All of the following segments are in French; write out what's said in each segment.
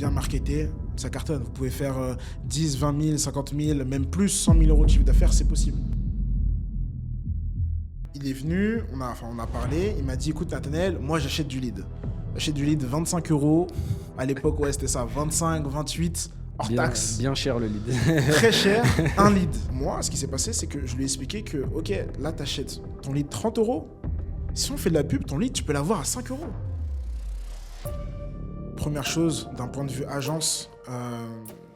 bien marketé, ça cartonne. Vous pouvez faire 10, 20 000, 50 000, même plus, 100 000 euros de chiffre d'affaires, c'est possible. Il est venu, on a parlé, il m'a dit, écoute Nathanaël, moi j'achète du lead. J'achète du lead 25 euros. À l'époque, ouais, c'était ça, 25, 28, hors taxe. Bien cher le lead. Très cher, un lead. Moi, ce qui s'est passé, c'est que je lui ai expliqué que, ok, là t'achètes ton lead 30 euros. Si on fait de la pub, ton lead, tu peux l'avoir à 5 euros. Première chose, d'un point de vue agence,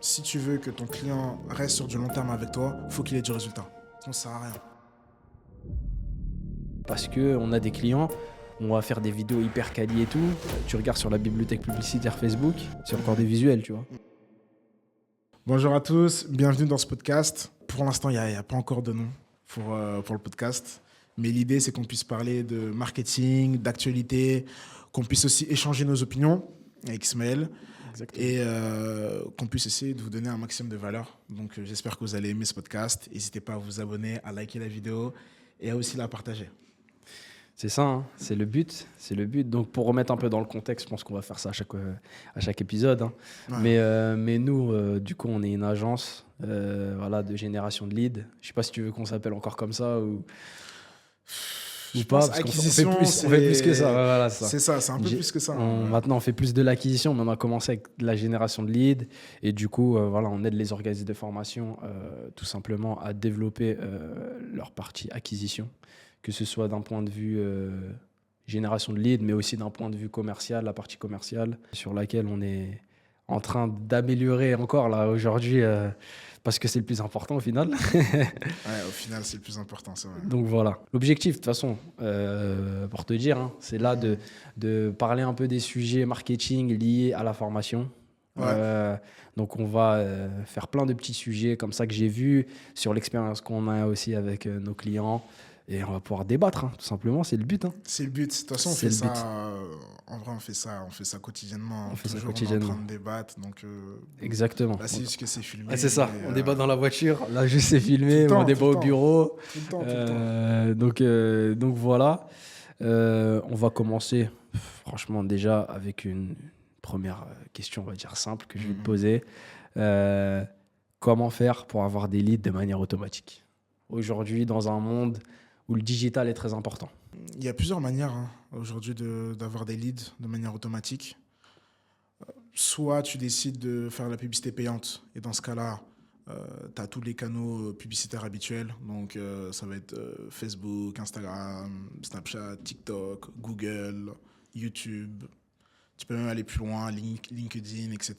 si tu veux que ton client reste sur du long terme avec toi, il faut qu'il ait du résultat. Sinon, ça sert à rien. Parce qu'on a des clients, on va faire des vidéos hyper quali et tout. Tu regardes sur la bibliothèque publicitaire Facebook, c'est encore des visuels, tu vois. Bonjour à tous, bienvenue dans ce podcast. Pour l'instant, il n'y a pas encore de nom pour le podcast. Mais l'idée, c'est qu'on puisse parler de marketing, d'actualité, qu'on puisse aussi échanger nos opinions avec Ismaël. Exactement. Et qu'on puisse essayer de vous donner un maximum de valeur. Donc, j'espère que vous allez aimer ce podcast. N'hésitez pas à vous abonner, à liker la vidéo et à aussi la partager. C'est ça, hein, c'est le but. Donc, pour remettre un peu dans le contexte, je pense qu'on va faire ça à chaque épisode. Hein. Ouais. Mais nous, du coup, on est une agence de génération de leads. Je ne sais pas si tu veux qu'on s'appelle encore comme ça ou pas, parce acquisition, on fait plus que ça. Voilà, c'est ça, c'est un peu plus que ça. Maintenant, on fait plus de l'acquisition, mais on a commencé avec la génération de leads. Et du coup, on aide les organismes de formation tout simplement à développer leur partie acquisition, que ce soit d'un point de vue génération de leads, mais aussi d'un point de vue commercial, la partie commerciale, sur laquelle on est en train d'améliorer encore là aujourd'hui, parce que c'est le plus important au final. Ouais, au final, c'est le plus important, c'est vrai. Donc voilà. L'objectif, de toute façon, pour te dire, hein, c'est là de parler un peu des sujets marketing liés à la formation. Ouais. Donc on va faire plein de petits sujets comme ça que j'ai vus sur l'expérience qu'on a aussi avec nos clients. Et on va pouvoir débattre, hein, tout simplement, c'est le but. Hein. C'est le but. De toute façon, on fait ça. En vrai, on fait ça quotidiennement. On est en train de débattre. Donc, exactement. Là, c'est juste que c'est filmé. Ah, c'est ça. On débat dans la voiture. Là, juste c'est filmé. On débat au bureau. Tout le temps. Donc voilà. On va commencer, franchement, déjà avec une première question, on va dire simple, que je vais te poser. Comment faire pour avoir des leads de manière automatique ? Aujourd'hui, dans un monde où le digital est très important. Il y a plusieurs manières aujourd'hui d'avoir des leads de manière automatique. Soit tu décides de faire la publicité payante, et dans ce cas-là, tu as tous les canaux publicitaires habituels. Donc, ça va être Facebook, Instagram, Snapchat, TikTok, Google, YouTube. Tu peux même aller plus loin, LinkedIn, etc.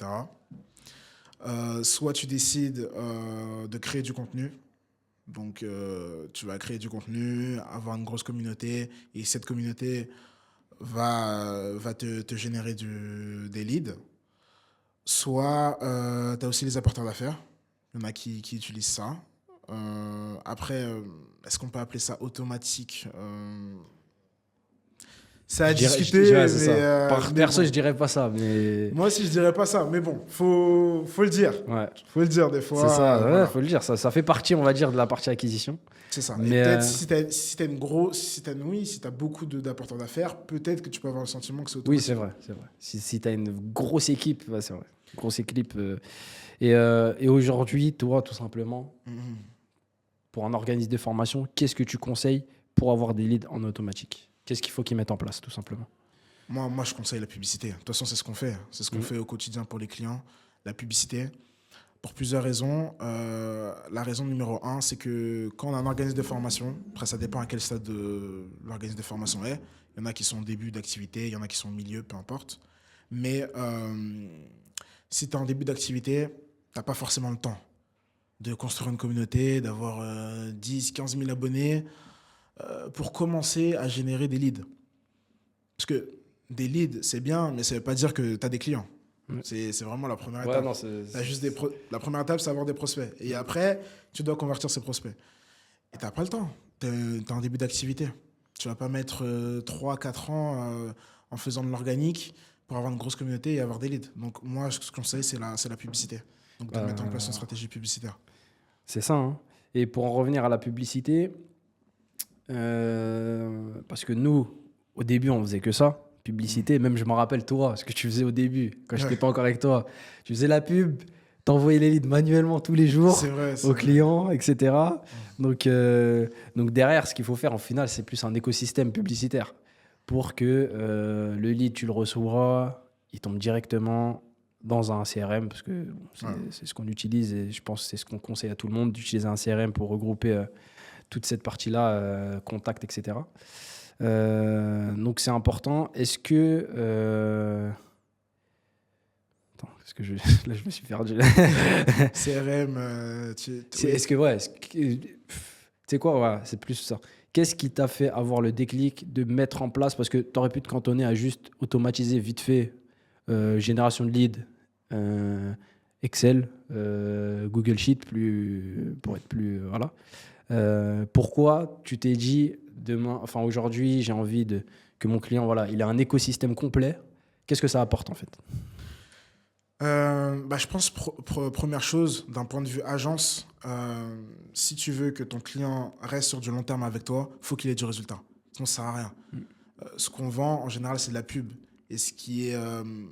Soit tu décides de créer du contenu. Donc, tu vas créer du contenu, avoir une grosse communauté, et cette communauté va te générer des leads. Soit, tu as aussi les apporteurs d'affaires. Il y en a qui utilisent ça. Après, est-ce qu'on peut appeler ça automatique ? C'est à discuter. Perso, je dirais pas ça. Mais... Moi aussi, je dirais pas ça. Mais bon, faut le dire. Ouais. Faut le dire des fois. C'est ça, voilà. Faut le dire. Ça fait partie, on va dire, de la partie acquisition. C'est ça. Mais peut-être si tu as beaucoup d'apporteurs d'affaires, peut-être que tu peux avoir le sentiment que c'est automatique. Oui, c'est vrai. Si tu as une grosse équipe, c'est vrai. Grosse équipe. Et aujourd'hui, toi, tout simplement, pour un organisme de formation, qu'est-ce que tu conseilles pour avoir des leads en automatique ? Qu'est-ce qu'il faut qu'ils mettent en place, tout simplement ? Moi, je conseille la publicité. De toute façon, c'est ce qu'on fait. C'est ce qu'on fait au quotidien pour les clients. La publicité, pour plusieurs raisons. La raison numéro 1, c'est que quand on a un organisme de formation, après, ça dépend à quel stade de l'organisme de formation est. Il y en a qui sont au début d'activité, il y en a qui sont au milieu, peu importe. Mais si tu es en début d'activité, tu n'as pas forcément le temps de construire une communauté, d'avoir 10, 15 000 abonnés, pour commencer à générer des leads. Parce que des leads, c'est bien, mais ça ne veut pas dire que tu as des clients. C'est vraiment la première étape. La première étape, c'est avoir des prospects. Et après, tu dois convertir ces prospects. Et tu n'as pas le temps. Tu es en début d'activité. Tu ne vas pas mettre 3-4 ans en faisant de l'organique pour avoir une grosse communauté et avoir des leads. Donc moi, ce que je conseille, c'est la publicité. Donc de mettre en place une stratégie publicitaire. C'est ça. Hein. Et pour en revenir à la publicité... parce que nous, au début, on faisait que ça. Publicité, même je me rappelle toi, ce que tu faisais au début, quand j'étais pas encore avec toi. Tu faisais la pub, t'envoyais les leads manuellement tous les jours aux clients, etc. Donc derrière, ce qu'il faut faire en final, c'est plus un écosystème publicitaire pour que le lead, tu le recevras, il tombe directement dans un CRM, parce que c'est ce qu'on utilise et je pense que c'est ce qu'on conseille à tout le monde, d'utiliser un CRM pour regrouper toute cette partie-là, contact, etc. Donc c'est important. Est-ce que... Attends, là je me suis perdu. CRM, est-ce que... Tu sais quoi, voilà, c'est plus ça. Qu'est-ce qui t'a fait avoir le déclic de mettre en place, parce que tu aurais pu te cantonner à juste automatiser vite fait génération de leads, Excel, Google Sheet, pour être plus... voilà. Pourquoi tu t'es dit aujourd'hui j'ai envie que mon client il a un écosystème complet? Qu'est-ce que ça apporte en fait? Je pense première chose d'un point de vue agence, si tu veux que ton client reste sur du long terme avec toi, faut qu'il ait du résultat, sinon ça sert à rien. Ce qu'on vend en général c'est de la pub, et ce qui est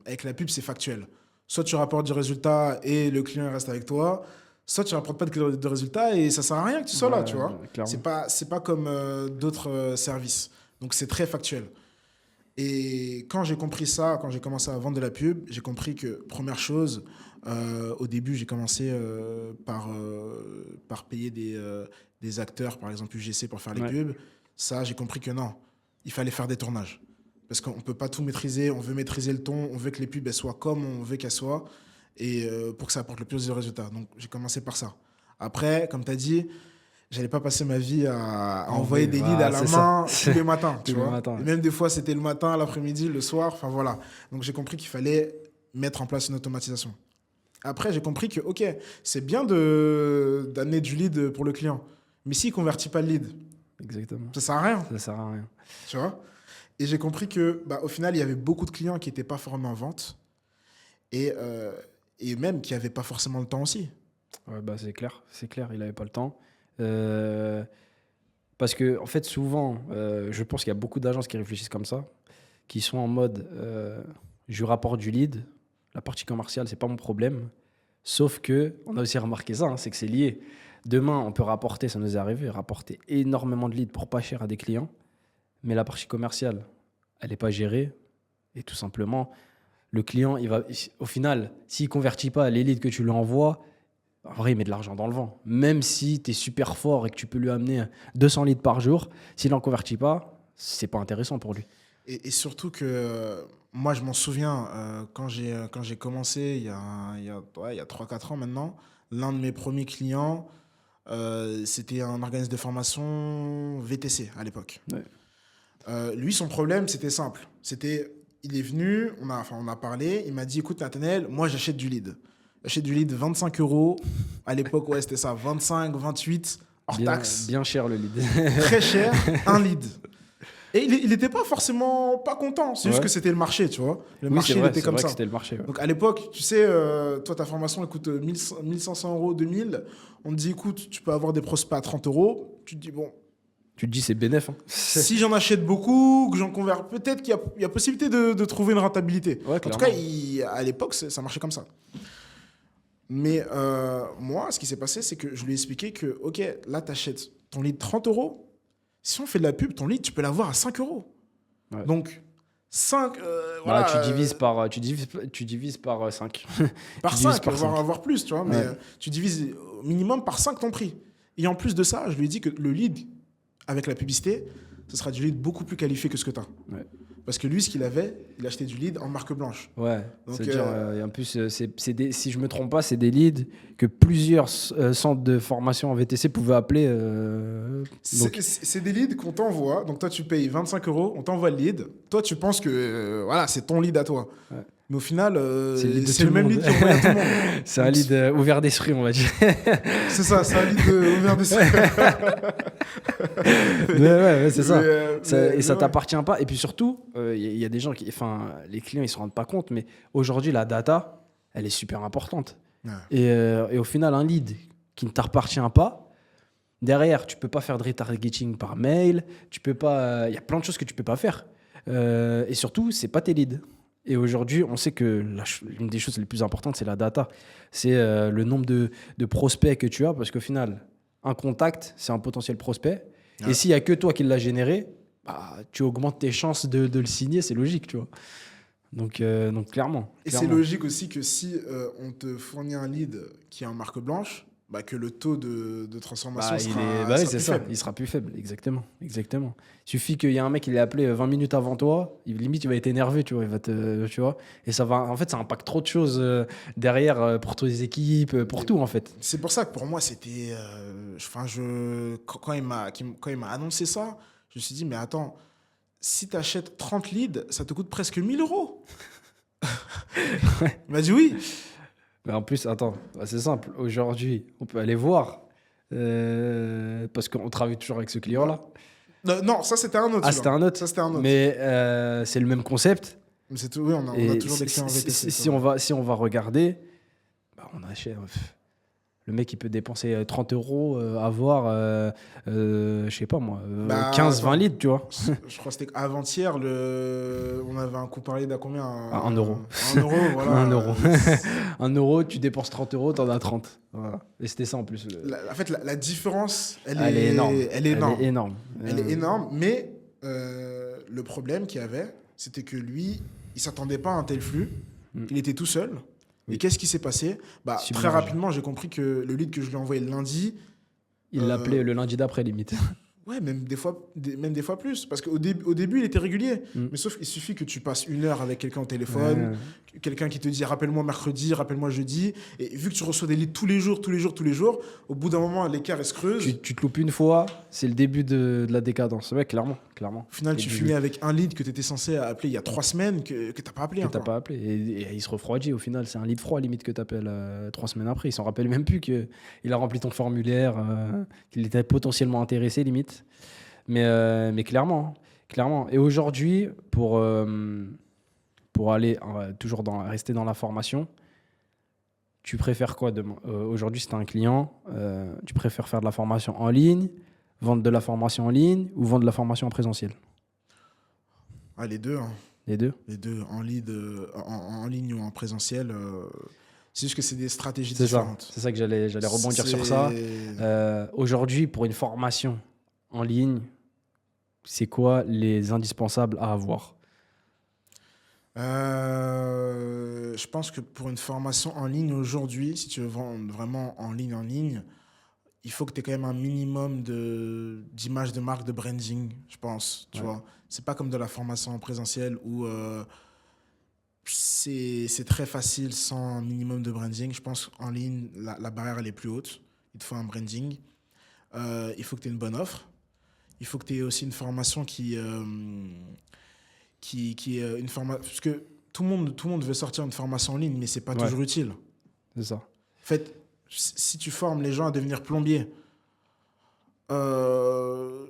avec la pub c'est factuel. Soit tu rapportes du résultat et le client reste avec toi, soit tu ne rapportes pas de résultats et ça ne sert à rien que tu sois là, tu vois. C'est pas comme d'autres services. Donc, c'est très factuel. Et quand j'ai compris ça, quand j'ai commencé à vendre de la pub, j'ai compris que, première chose, au début, j'ai commencé par payer des acteurs, par exemple UGC, pour faire les pubs. Ça, j'ai compris que non, il fallait faire des tournages. Parce qu'on ne peut pas tout maîtriser, on veut maîtriser le ton, on veut que les pubs elles soient comme on veut qu'elles soient. Et pour que ça apporte le plus de résultats. Donc, j'ai commencé par ça. Après, comme tu as dit, j'allais pas passer ma vie à envoyer des leads à la main tous les matins. Tu vois. Et même des fois, c'était le matin, l'après-midi, le soir. Enfin, voilà. Donc, j'ai compris qu'il fallait mettre en place une automatisation. Après, j'ai compris que, OK, c'est bien d'amener du lead pour le client. Mais s'il ne convertit pas le lead, exactement, ça ne sert à rien. Ça sert à rien. Tu vois. Et j'ai compris que, au final, il y avait beaucoup de clients qui n'étaient pas formés en vente. Et même qui n'avait pas forcément le temps aussi. Ouais, c'est clair, il n'avait pas le temps. Parce que, en fait, souvent, je pense qu'il y a beaucoup d'agences qui réfléchissent comme ça, qui sont en mode je rapporte du lead, la partie commerciale, c'est pas mon problème. Sauf que, on a aussi remarqué ça, c'est que c'est lié. Demain, on peut rapporter, ça nous est arrivé, rapporter énormément de leads pour pas cher à des clients, mais la partie commerciale, elle n'est pas gérée, et tout simplement. Le client, au final, s'il ne convertit pas les leads que tu lui envoies, en vrai, il met de l'argent dans le vent. Même si tu es super fort et que tu peux lui amener 200 leads par jour, s'il n'en convertit pas, ce n'est pas intéressant pour lui. Et surtout que moi, je m'en souviens, quand j'ai commencé, il y a 3-4 ans maintenant, l'un de mes premiers clients, c'était un organisme de formation VTC à l'époque. Ouais. Lui, son problème, c'était simple. Il est venu, on a parlé, il m'a dit, écoute Nathanaël, moi j'achète du lead. J'achète du lead 25 €. À l'époque, ouais, c'était ça, 25, 28, hors taxe. Bien cher le lead. Très cher, un lead. Et il n'était pas forcément pas content, c'est juste que c'était le marché, tu vois. Le marché, il était comme ça. C'était le marché, ouais. Donc à l'époque, tu sais, toi, ta formation, elle coûte 1500 €, 2000. On te dit, écoute, tu peux avoir des prospects à 30 €. Tu te dis, bon. Tu te dis, c'est bénéf. Hein. Si j'en achète beaucoup, que j'en convertis, peut-être qu'il y a possibilité de trouver une rentabilité. Ouais, en tout cas, à l'époque, ça marchait comme ça. Mais moi, ce qui s'est passé, c'est que je lui ai expliqué que, OK, là, tu achètes ton lead 30 €. Si on fait de la pub, ton lead, tu peux l'avoir à 5 €. Ouais. Donc, 5... voilà, tu divises par 5. Par 5, voire plus, tu vois. Mais tu divises au minimum par 5 ton prix. Et en plus de ça, je lui ai dit que le lead, avec la publicité, ce sera du lead beaucoup plus qualifié que ce que tu as. Ouais. Parce que lui, ce qu'il avait, il achetait du lead en marque blanche. Ouais. Donc, et en plus, si je ne me trompe pas, c'est des leads que plusieurs centres de formation en VTC pouvaient appeler. C'est des leads qu'on t'envoie. Donc toi, tu payes 25 €, on t'envoie le lead. Toi, tu penses que c'est ton lead à toi. Ouais. Mais au final, c'est le même lead qui envoie à tout le monde. C'est un lead ouvert d'esprit, on va dire. C'est ça, c'est un lead ouvert d'esprit. ouais, c'est ça. Et ça t'appartient pas. Et puis surtout, il y a des gens les clients, ils se rendent pas compte, mais aujourd'hui, la data, elle est super importante. Ouais. Et au final, un lead qui ne t'appartient pas, derrière, tu peux pas faire de retargeting par mail, tu peux pas. Il y a plein de choses que tu peux pas faire. Et surtout, c'est pas tes leads. Et aujourd'hui, on sait que l'une des choses les plus importantes, c'est la data. C'est le nombre de prospects que tu as, parce qu'au final, un contact, c'est un potentiel prospect. Et Ouais. s'il n'y a que toi qui l'as généré, bah, tu augmentes tes chances de le signer, c'est logique, tu vois. Donc clairement. Et c'est logique aussi que si on te fournit un lead qui est en marque blanche, bah, que le taux de transformation Bah oui, sera c'est plus ça, faible. il sera plus faible, exactement, exactement. Il suffit qu'il y ait un mec qui l'ait appelé 20 minutes avant toi, limite il va être énervé, tu vois, tu vois, et ça va, en fait, ça impacte trop de choses derrière pour toutes les équipes, pour Et tout en fait. c'est pour ça que pour moi, c'était. Enfin, quand il m'a annoncé ça, je me suis dit, mais attends, si tu achètes 30 leads, ça te coûte presque 1 000 euros. Il m'a dit oui. Mais en plus, attends, bah, c'est simple, aujourd'hui, on peut aller voir, parce qu'on travaille toujours avec ce Ouais. client-là. Non, ça c'était un autre. Ah, c'était Celui-là. un autre, Ça c'était un autre. mais c'est le même concept. Mais c'est tout, oui, on a Et toujours des clients VTC. si si on va regarder, bah, on achète. Le mec, il peut dépenser 30 euros, avoir, je sais pas moi, Bah, 15-20 attends, litres, tu vois. je crois que c'était avant-hier, on avait un coup parlé d'à combien? À 1 euro. 1 euro, voilà. 1 euro. 1 euro, tu dépenses 30 euros, t'en as 30. Voilà. Et c'était ça en plus. En fait, la différence, Elle est énorme. elle est énorme. Elle est énorme. Elle est énorme, mais le problème qu'il y avait, c'était que lui, il s'attendait pas à un tel flux. Mm. Il était tout seul. Et Oui. qu'est-ce qui s'est passé? Bah, très Submergé. rapidement, j'ai compris que le lead que je lui ai envoyé le lundi, Il l'appelait le lundi d'après, limite. ouais, même des fois plus. Parce qu'au au début, il était régulier. Mm. Mais sauf qu'il suffit que tu passes 1 heure avec quelqu'un au téléphone, quelqu'un qui te dit rappelle-moi mercredi, rappelle-moi jeudi. Et vu que tu reçois des leads tous les jours, au bout d'un moment, l'écart il se creuse. Tu te loupes une fois, c'est le début de la décadence. Ouais, clairement. Clairement. Au final, tu Début- finis avec un lead que tu étais censé appeler il y a 3 semaines que tu n'as pas appelé que t'as encore. pas appelé. Et il se refroidit au final. C'est un lead froid limite que tu appelles 3 semaines après. Il s'en rappelle même plus qu'il a rempli ton formulaire, qu'il était potentiellement intéressé limite. Mais clairement, clairement. Et aujourd'hui, pour aller toujours rester dans la formation, tu préfères quoi demain? Aujourd'hui, si tu as un client, tu préfères faire de la formation en ligne, vendre de la formation en ligne ou vendre de la formation en présentiel? Ah, les deux, hein. Les deux? Les deux, en ligne ou en présentiel. C'est juste que c'est des stratégies C'est ça. différentes. C'est ça que j'allais rebondir sur ça. Aujourd'hui, pour une formation en ligne, c'est quoi les indispensables à avoir? Je pense que pour une formation en ligne aujourd'hui, si tu veux vendre vraiment en ligne, il faut que tu aies quand même un minimum d'image de marque, de branding, je pense. Tu Ouais. vois, c'est pas comme de la formation en présentiel où c'est très facile sans un minimum de branding. Je pense qu'en ligne, la barrière elle est plus haute. Il te faut un branding. Il faut que tu aies une bonne offre. Il faut que tu aies aussi une formation qui est une formation. Parce que tout le monde veut sortir une formation en ligne, mais c'est pas Ouais. toujours utile. C'est ça. En fait, si tu formes les gens à devenir plombiers, enfin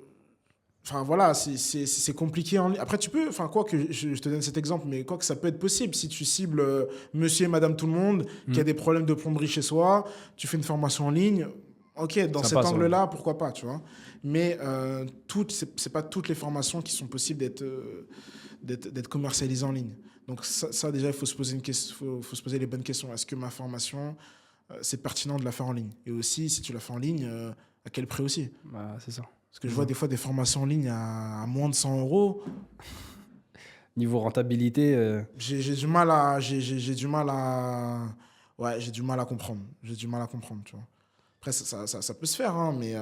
voilà, c'est compliqué en ligne. Après, tu peux, enfin quoi que je te donne cet exemple, mais quoi que ça peut être possible. Si tu cibles monsieur et madame tout le monde qui a des problèmes de plomberie chez soi, tu fais une formation en ligne, ok, dans Ça cet passe, angle-là, pourquoi pas, tu vois. Mais c'est pas toutes les formations qui sont possibles d'être commercialisées en ligne. Donc ça déjà, il faut se poser faut se poser les bonnes questions. Est-ce que ma formation, c'est pertinent de la faire en ligne? Et aussi, si tu la fais en ligne, à quel prix aussi? Bah, c'est ça. Parce que je vois des fois des formations en ligne à moins de 100 euros. Niveau rentabilité, J'ai du mal à, j'ai du mal à, ouais, j'ai du mal à comprendre. J'ai du mal à comprendre, tu vois. Après, ça peut se faire, hein, mais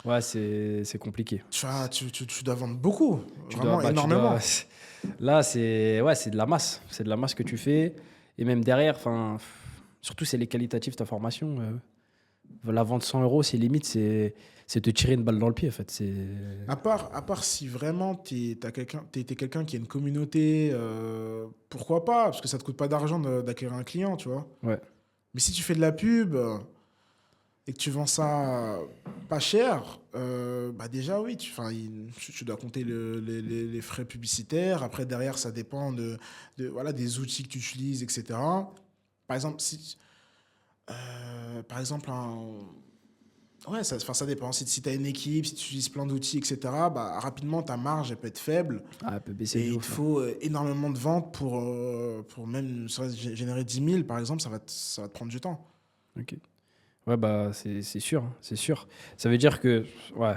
ouais, c'est compliqué. tu dois vendre beaucoup, vraiment Tu énormément. Là, c'est de la masse. C'est de la masse que tu fais. Et même derrière, surtout, c'est les qualitatifs de ta formation. La vente 100 euros, c'est limite, c'est te tirer une balle dans le pied, en fait. À part si vraiment t'es quelqu'un qui a une communauté, pourquoi pas? Parce que ça te coûte pas d'argent d'acquérir un client, tu vois. Ouais. Mais si tu fais de la pub et que tu vends ça pas cher, bah déjà oui, tu dois compter les frais publicitaires. Après, derrière, ça dépend voilà, des outils que tu utilises, etc. Par exemple, par exemple Ouais, ça dépend. Si tu as une équipe, si tu utilises plein d'outils, etc., bah, rapidement, ta marge, elle peut être faible. Ah, elle peut baisser Et de il te ouf. faut énormément de ventes pour même générer 10 000, par exemple, ça va te prendre du temps. Ok. Ouais, bah, c'est sûr, hein, c'est sûr. Ça veut dire que, ouais,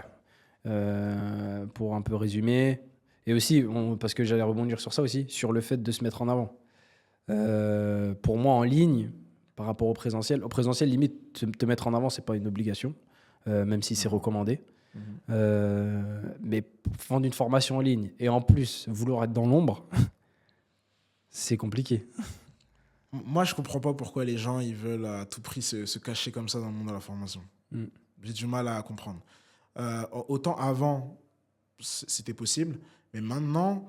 pour un peu résumer, et aussi, parce que j'allais rebondir sur ça aussi, sur le fait de se mettre en avant. Pour moi, en ligne, par rapport au présentiel, limite, te mettre en avant, c'est pas une obligation, même si c'est Mhm. recommandé. Mhm. Mais vendre une formation en ligne et en plus vouloir être dans l'ombre, c'est compliqué. Moi, je comprends pas pourquoi les gens ils veulent à tout prix se cacher comme ça dans le monde de la formation. Mm. J'ai du mal à comprendre. Autant avant, c'était possible, mais maintenant,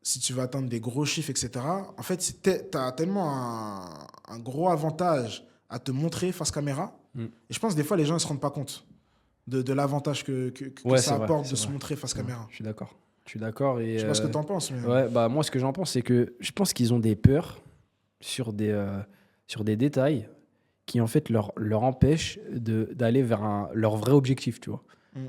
si tu veux atteindre des gros chiffres, etc., en fait, tu as tellement un gros avantage à te montrer face caméra. Mm. Et je pense que des fois, les gens ne se rendent pas compte de l'avantage que Ouais, c'est ça vrai, apporte de c'est se vrai, montrer face c'est vrai. caméra. Je suis d'accord. Je suis d'accord et Je sais pas ce que tu en penses, mais... ouais, bah moi ce que j'en pense c'est que je pense qu'ils ont des peurs sur des détails qui en fait leur empêchent d'aller vers leur vrai objectif, tu vois.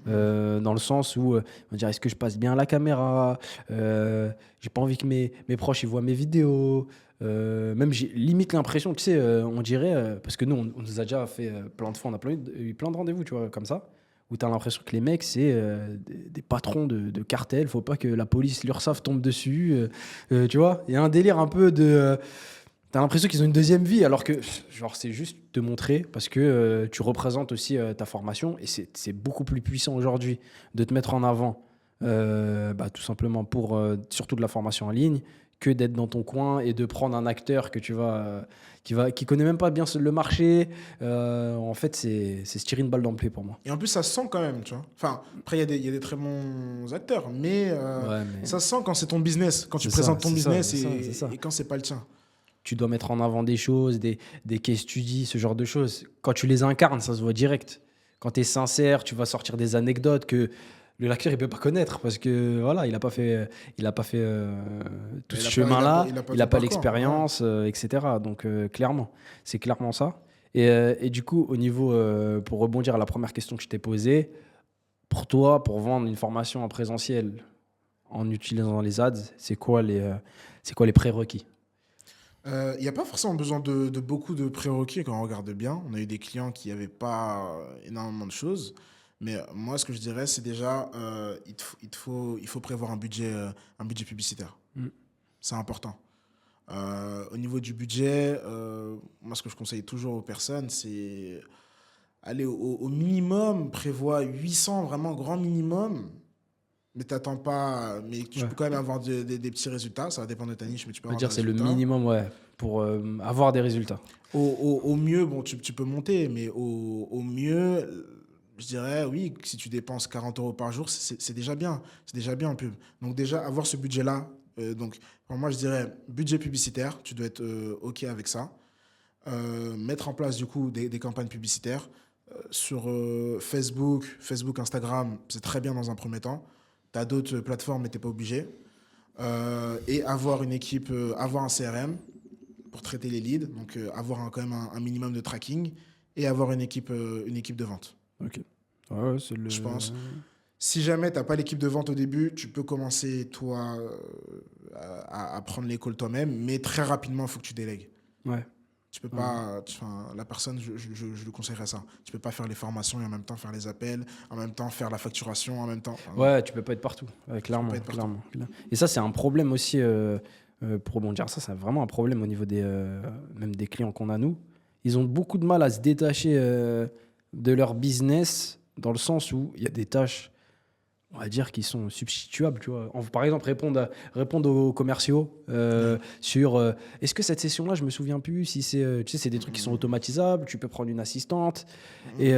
Dans le sens où on va dire est-ce que je passe bien à la caméra, j'ai pas envie que mes proches ils voient mes vidéos, même j'ai limite l'impression, tu sais, on dirait, parce que nous on nous a déjà fait plein de fois, on a eu plein de rendez-vous, tu vois, comme ça, où tu as l'impression que les mecs c'est des patrons de cartels, faut pas que la police, l'URSSAF tombe dessus, tu vois, il y a un délire un peu de... T'as l'impression qu'ils ont une deuxième vie, alors que genre, c'est juste te montrer parce que tu représentes aussi ta formation et c'est beaucoup plus puissant aujourd'hui de te mettre en avant, bah, tout simplement pour surtout de la formation en ligne, que d'être dans ton coin et de prendre un acteur que tu qui connaît même pas bien le marché. En fait, c'est se tirer une balle dans le pied pour moi. Et en plus, ça se sent quand même, tu vois. Enfin, après, il y a des très bons acteurs, mais Ouais, mais ça se sent quand c'est ton business, quand tu c'est ça, présentes ton c'est ça, business c'est ça, c'est ça. et quand c'est pas le tien. Tu dois mettre en avant des choses, des case studies, ce genre de choses. Quand tu les incarnes, ça se voit direct. Quand tu es sincère, tu vas sortir des anecdotes que le lecteur il peut pas connaître parce que voilà, il a pas fait tout Mais ce chemin-là, il a pas il tout n'a le pas parcours. Ouais. l'expérience, etc. Donc clairement, c'est clairement ça. Et du coup, au niveau, pour rebondir à la première question que je t'ai posée, pour toi, pour vendre une formation en présentiel en utilisant les ads, c'est quoi les prérequis? Il n'y a pas forcément besoin de beaucoup de prérequis quand on regarde bien. On a eu des clients qui n'avaient pas énormément de choses. Mais moi, ce que je dirais, c'est déjà, il faut prévoir un budget publicitaire. Mm. C'est important. Au niveau du budget, moi, ce que je conseille toujours aux personnes, c'est aller au minimum, prévois 800, vraiment grand minimum. Mais t'attends pas, mais tu Ouais. peux quand même avoir des petits résultats. Ça va dépendre de ta niche, mais tu peux On va avoir des dire c'est le résultats. minimum, ouais, pour avoir des résultats. Au mieux, bon, tu peux monter, mais au mieux, je dirais, oui, si tu dépenses 40 euros par jour, c'est déjà bien. C'est déjà bien en pub. Donc déjà, avoir ce budget-là, donc pour moi, je dirais budget publicitaire, tu dois être OK avec ça. Mettre en place, du coup, des campagnes publicitaires sur Facebook, Instagram, c'est très bien dans un premier temps. Tu as d'autres plateformes, mais tu n'es pas obligé. Et avoir une équipe, avoir un CRM pour traiter les leads, donc avoir quand même un minimum de tracking et avoir une équipe de vente, Ok. Ouais, c'est je le. pense. Si jamais tu n'as pas l'équipe de vente au début, tu peux commencer, toi, à prendre les calls toi-même, mais très rapidement, il faut que tu délègues. Ouais. Tu peux pas, la personne, je lui conseillerais ça. Tu peux pas faire les formations et en même temps faire les appels, en même temps faire la facturation, en même temps. Enfin, non, Ouais, tu peux pas être partout. Ouais, tu peux clairement, pas être partout. clairement. Et ça, c'est un problème aussi. Pour rebondir, ça, c'est vraiment un problème au niveau même des clients qu'on a, nous. Ils ont beaucoup de mal à se détacher de leur business dans le sens où il y a des tâches, on va dire, qui sont substituables. Tu vois. Par exemple, répondre aux commerciaux sur est-ce que cette session-là, je me souviens plus si c'est. Tu sais, c'est des trucs qui sont automatisables, tu peux prendre une assistante. Et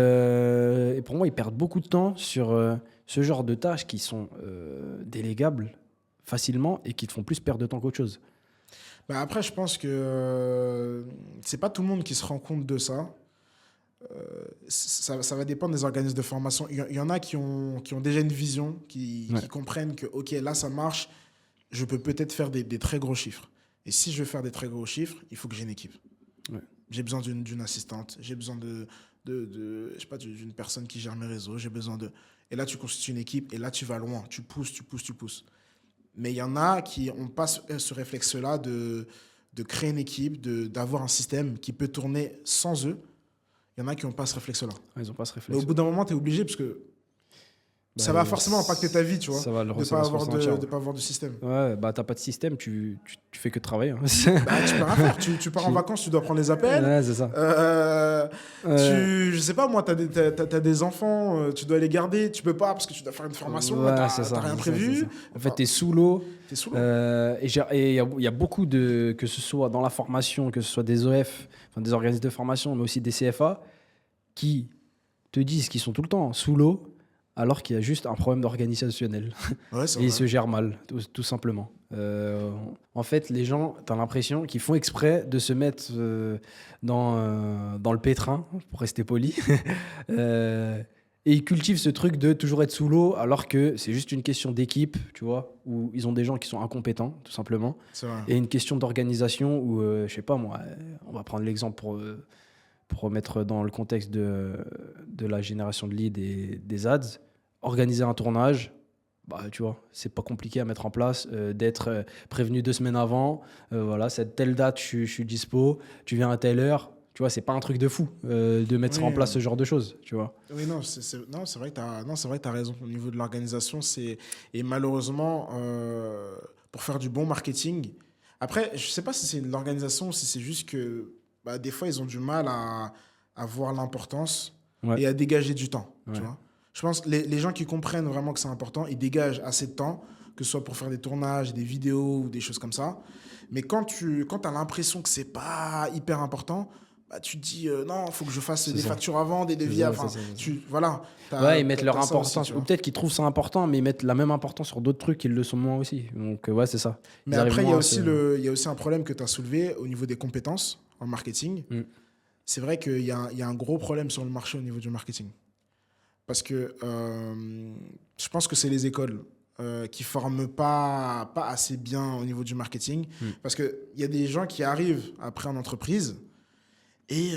pour moi, ils perdent beaucoup de temps sur ce genre de tâches qui sont délégables facilement et qui te font plus perdre de temps qu'autre chose. Bah après, je pense que c'est pas tout le monde qui se rend compte de ça. Ça va dépendre des organismes de formation. Il y en a qui ont déjà une vision, Ouais. qui comprennent que, OK, là, ça marche, je peux peut-être faire des très gros chiffres. Et si je veux faire des très gros chiffres, il faut que j'ai une équipe. Ouais. J'ai besoin d'une assistante, j'ai besoin de je sais pas, d'une personne qui gère mes réseaux, j'ai besoin de... Et là, tu constitues une équipe et là, tu vas loin. Tu pousses, tu pousses, tu pousses. Mais il y en a qui n'ont pas ce réflexe-là de créer une équipe, d'avoir un système qui peut tourner sans eux. Il y en a qui n'ont pas ce réflexe-là. Ils n'ont pas ce Mais réflexe. au bout d'un moment, tu es obligé parce que ça Bah, va forcément impacter ta vie, tu vois, ça va le de ne pas ressentir. avoir de système. Ouais, bah t'as pas de système, tu fais que travailler. Hein. Bah, tu peux rien faire. Tu pars en vacances, tu dois prendre les appels. Ouais, c'est ça. Je sais pas, moi, t'as des enfants, tu dois les garder. Tu peux pas parce que tu dois faire une formation. Ouais, t'as c'est ça, rien c'est prévu. ça. En fait, t'es sous l'eau. T'es sous l'eau. Et il y a beaucoup de, que ce soit dans la formation, que ce soit des OF, enfin des organismes de formation, mais aussi des CFA, qui te disent qu'ils sont tout le temps sous l'eau, alors qu'il y a juste un problème organisationnel. Ouais, c'est Et ils vrai. se gèrent mal, tout simplement. En fait, les gens, tu as l'impression qu'ils font exprès de se mettre dans le pétrin, pour rester poli. Et ils cultivent ce truc de toujours être sous l'eau, alors que c'est juste une question d'équipe, tu vois, où ils ont des gens qui sont incompétents, tout simplement. C'est vrai. Et une question d'organisation où, je sais pas moi, on va prendre l'exemple pour remettre dans le contexte de la génération de leads et des ads. Organiser un tournage, bah, tu vois, c'est pas compliqué à mettre en place, d'être prévenu 2 semaines avant, voilà, cette telle date, je suis dispo, tu viens à telle heure, tu vois, c'est pas un truc de fou de mettre en place ce genre de choses, tu vois. Oui, non, c'est vrai que tu as raison. Au niveau de l'organisation, et malheureusement, pour faire du bon marketing, après, je sais pas si c'est l'organisation ou si c'est juste que bah, des fois, ils ont du mal à voir l'importance Ouais. et à dégager du temps, tu Ouais. vois. Je pense que les gens qui comprennent vraiment que c'est important, ils dégagent assez de temps, que ce soit pour faire des tournages, des vidéos ou des choses comme ça. Mais quand tu as l'impression que c'est pas hyper important, bah, tu te dis non, il faut que je fasse C'est des ça. factures avant, des devis. ça, Enfin, c'est ça. voilà. Ouais, ils mettent leur t'as ça aussi, importance, tu ou vois. peut-être qu'ils trouvent ça important, mais ils mettent la même importance sur d'autres trucs qui le sont moins aussi. Donc, ouais, c'est ça. Mais Ils arrivent après, il y moins a à aussi se- il y a aussi un problème que tu as soulevé au niveau des compétences en marketing. Mm. C'est vrai qu'il y a un gros problème sur le marché au niveau du marketing. Parce que je pense que c'est les écoles qui ne forment pas assez bien au niveau du marketing. Mm. Parce qu'il y a des gens qui arrivent après en entreprise et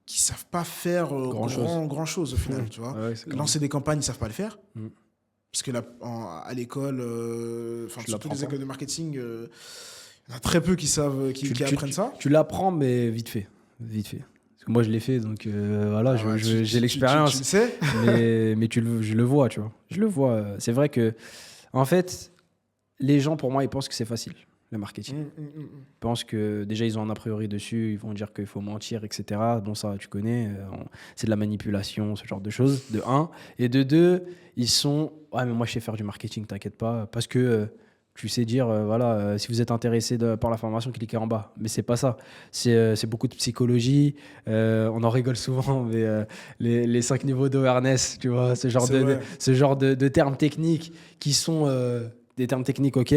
qui ne savent pas faire grand-chose au final. Tu vois. Ouais, c'est comme- Lancer des campagnes, ils ne savent pas le faire. Mm. Parce que à l'école, Tu surtout l'apprends les pas. écoles de marketing, il y en a très peu qui savent, qui apprennent ça. Tu l'apprends, mais vite fait. Vite fait. Parce que moi, je l'ai fait, donc voilà, Ah ouais, j'ai tu l'expérience. le sais. Mais je le vois, tu vois. Je le vois. C'est vrai que, en fait, les gens, pour moi, ils pensent que c'est facile, le marketing. Ils pensent que déjà, ils ont un a priori dessus, ils vont dire qu'il faut mentir, etc. Bon, ça, tu connais, c'est de la manipulation, ce genre de choses, de un. Et de deux, ils sont, ouais, mais moi, je sais faire du marketing, t'inquiète pas, parce que tu sais dire, voilà, si vous êtes intéressé par la formation, cliquez en bas. Mais c'est pas ça. C'est beaucoup de psychologie. On en rigole souvent, mais les 5 niveaux d'awareness, tu vois, ce genre, C'est vrai. ce genre de termes techniques qui sont des termes techniques, ok.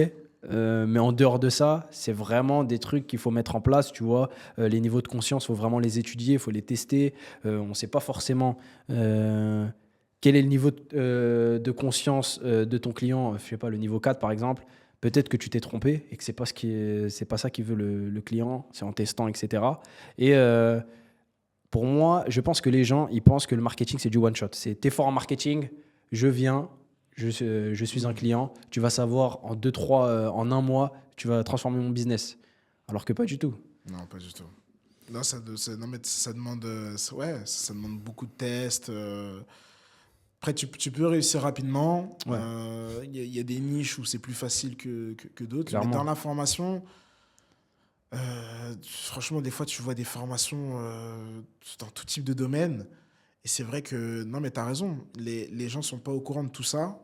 Mais en dehors de ça, c'est vraiment des trucs qu'il faut mettre en place, tu vois. Les niveaux de conscience, il faut vraiment les étudier, il faut les tester. On ne sait pas forcément quel est le niveau de conscience de ton client. Je sais pas, le niveau 4 par exemple. Peut-être que tu t'es trompé et que c'est pas ça qu'il veut le client, c'est en testant, etc. Et pour moi, je pense que les gens, ils pensent que le marketing, c'est du one-shot. T'es fort en marketing, je viens, je suis un client, tu vas savoir en 2-3, en un mois, tu vas transformer mon business. Alors que pas du tout. Non, pas du tout. Non, non mais ça demande, ouais, ça demande beaucoup de tests. Après, tu peux réussir rapidement. Ouais. Y a des niches où c'est plus facile que d'autres. Clairement. Mais dans la formation, franchement, des fois, tu vois des formations dans tout type de domaine. Et c'est vrai que, non, mais tu as raison. Les gens ne sont pas au courant de tout ça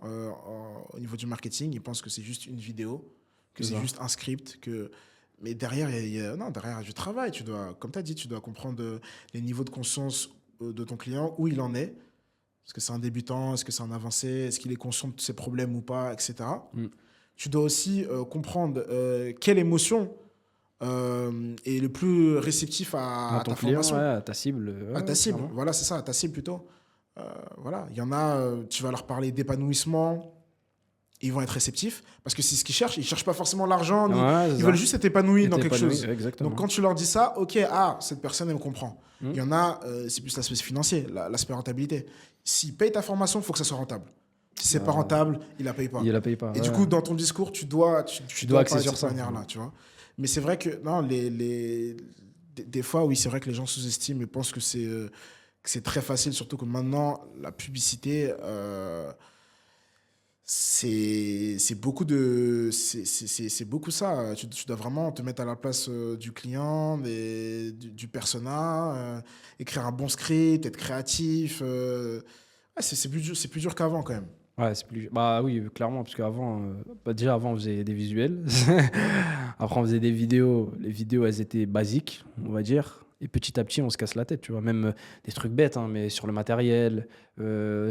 au niveau du marketing. Ils pensent que c'est juste une vidéo, que C'est c'est ça. juste un script. Mais derrière, non, derrière, il y a du travail. Comme tu as dit, tu dois comprendre les niveaux de conscience de ton client, où il en est. Est-ce que c'est un débutant? Est-ce que c'est un avancé? Est-ce qu'il est conscient de ses problèmes ou pas, etc. Mm. Tu dois aussi comprendre quelle émotion est le plus réceptif Dans à ton ta client, formation, ouais, à ta cible. à ta cible. Clairement. Voilà, c'est ça, à ta cible plutôt. Voilà, il y en a, tu vas leur parler d'épanouissement et ils vont être réceptifs parce que c'est ce qu'ils cherchent. Ils cherchent pas forcément l'argent, Ouais, c'est ils ça. veulent juste être épanouis dans quelque chose. Exactement. Donc quand tu leur dis ça, ok, cette personne elle me comprend. Il y en a, c'est plus l'aspect financier, l'aspect rentabilité. S'il paye ta formation, il faut que ça soit rentable. Si c'est pas rentable, il la paye pas. Il la paye pas. Et du coup, dans ton discours, tu dois axer parler sur de ça. cette manière-là, tu vois. Mais c'est vrai que non, des fois, oui, c'est vrai que les gens sous-estiment et pensent que c'est très facile, surtout que maintenant, la publicité, c'est beaucoup ça. Tu dois vraiment te mettre à la place du client, du persona, écrire un bon script, être créatif. C'est plus dur qu'avant quand même. Ouais, c'est plus. Bah oui, clairement, parce qu'avant, déjà avant, on faisait des visuels. Après, on faisait des vidéos. Les vidéos, elles étaient basiques, on va dire. Et petit à petit, on se casse la tête, tu vois. Même des trucs bêtes, hein, mais sur le matériel,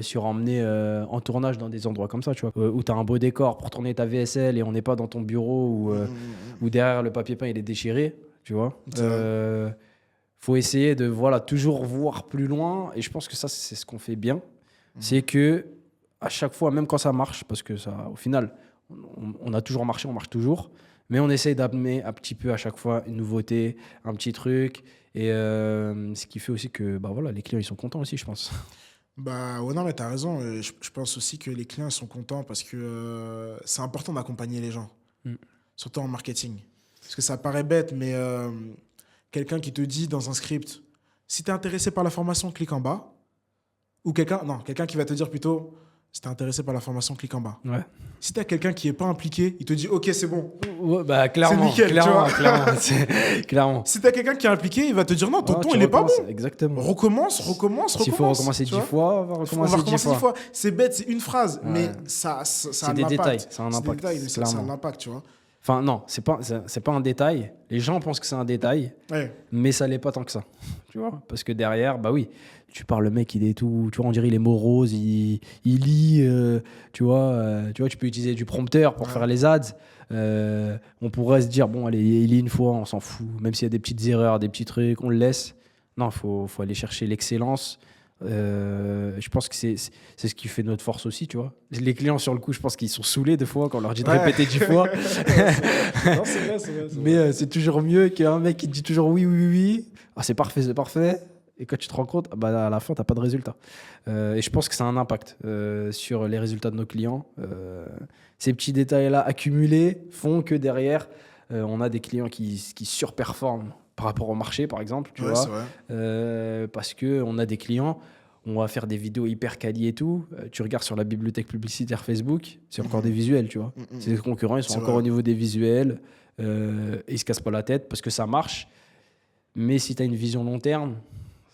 sur emmener en tournage dans des endroits comme ça, tu vois. Où tu as un beau décor pour tourner ta VSL et on n'est pas dans ton bureau où derrière le papier peint, il est déchiré, tu vois. Faut essayer de toujours voir plus loin. Et je pense que ça, c'est ce qu'on fait bien. C'est que à chaque fois, même quand ça marche, parce que ça, au final, on a toujours marché, on marche toujours, mais on essaye d'amener un petit peu à chaque fois une nouveauté, un petit truc, et ce qui fait aussi que les clients ils sont contents aussi, je pense. Bah ouais, non, mais t'as raison. Je pense aussi que les clients ils sont contents parce que c'est important d'accompagner les gens, surtout en marketing. Parce que ça paraît bête, mais quelqu'un qui te dit dans un script, si t'es intéressé par la formation, clique en bas. Ou quelqu'un qui va te dire plutôt, si t'es intéressé par la formation, clique en bas. Ouais. Si t'as quelqu'un qui est pas impliqué, il te dit, ok, c'est bon. Ouais, bah clairement, c'est nickel, clairement. Si t'as quelqu'un qui est impliqué, il va te dire, non, ton ton, il est pas bon. Exactement. Recommence. S'il faut recommencer 10 fois, on va recommencer 10 fois. C'est bête, c'est une phrase, mais ça a c'est des détails, ça a un impact. Ça a un impact, tu vois. Enfin, non, c'est pas un détail. Les gens pensent que c'est un détail, mais ça l'est pas tant que ça. Tu vois ? Parce que derrière, bah oui, tu parles, le mec, il est tout. Tu vois, on dirait il est morose, il lit. Tu vois, tu peux utiliser du prompteur pour faire les ads. On pourrait se dire, bon, allez, il lit une fois, on s'en fout. Même s'il y a des petites erreurs, des petits trucs, on le laisse. Non, faut aller chercher l'excellence. Je pense que c'est ce qui fait notre force aussi, tu vois. Les clients, sur le coup, je pense qu'ils sont saoulés des fois quand on leur dit de répéter 10 fois. Non, c'est vrai. Mais c'est toujours mieux qu'un mec qui te dit toujours oui. Ah, c'est parfait. Et quand tu te rends compte, à la fin, tu n'as pas de résultat. Et je pense que ça a un impact sur les résultats de nos clients. Ces petits détails-là accumulés font que derrière, on a des clients qui surperforment par rapport au marché, par exemple, tu vois. C'est vrai. Parce qu'on a des clients, on va faire des vidéos hyper quali et tout. Tu regardes sur la bibliothèque publicitaire Facebook, c'est encore des visuels, tu vois. C'est les concurrents, ils sont encore au niveau des visuels. Et ils se cassent pas la tête parce que ça marche. Mais si tu as une vision long terme,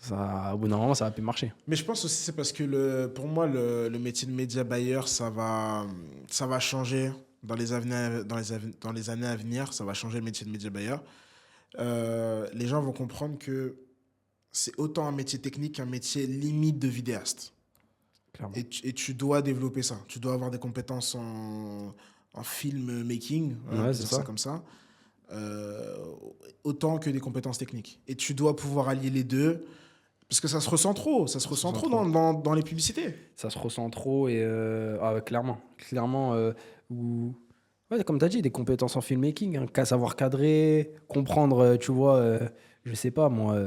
au bout d'un moment, ça va plus marcher. Mais je pense aussi c'est parce que pour moi, le métier de média buyer, ça va changer dans les années à venir. Ça va changer le métier de média buyer. Les gens vont comprendre que c'est autant un métier technique qu'un métier limite de vidéaste. Clairement. Et tu dois développer ça. Tu dois avoir des compétences en film making, c'est ça comme ça, autant que des compétences techniques. Et tu dois pouvoir allier les deux, parce que ça se ressent trop. Ça se ressent trop dans les publicités. Ça se ressent trop et clairement. Ouais, comme tu as dit, des compétences en filmmaking, savoir cadrer, comprendre, tu vois, je sais pas moi,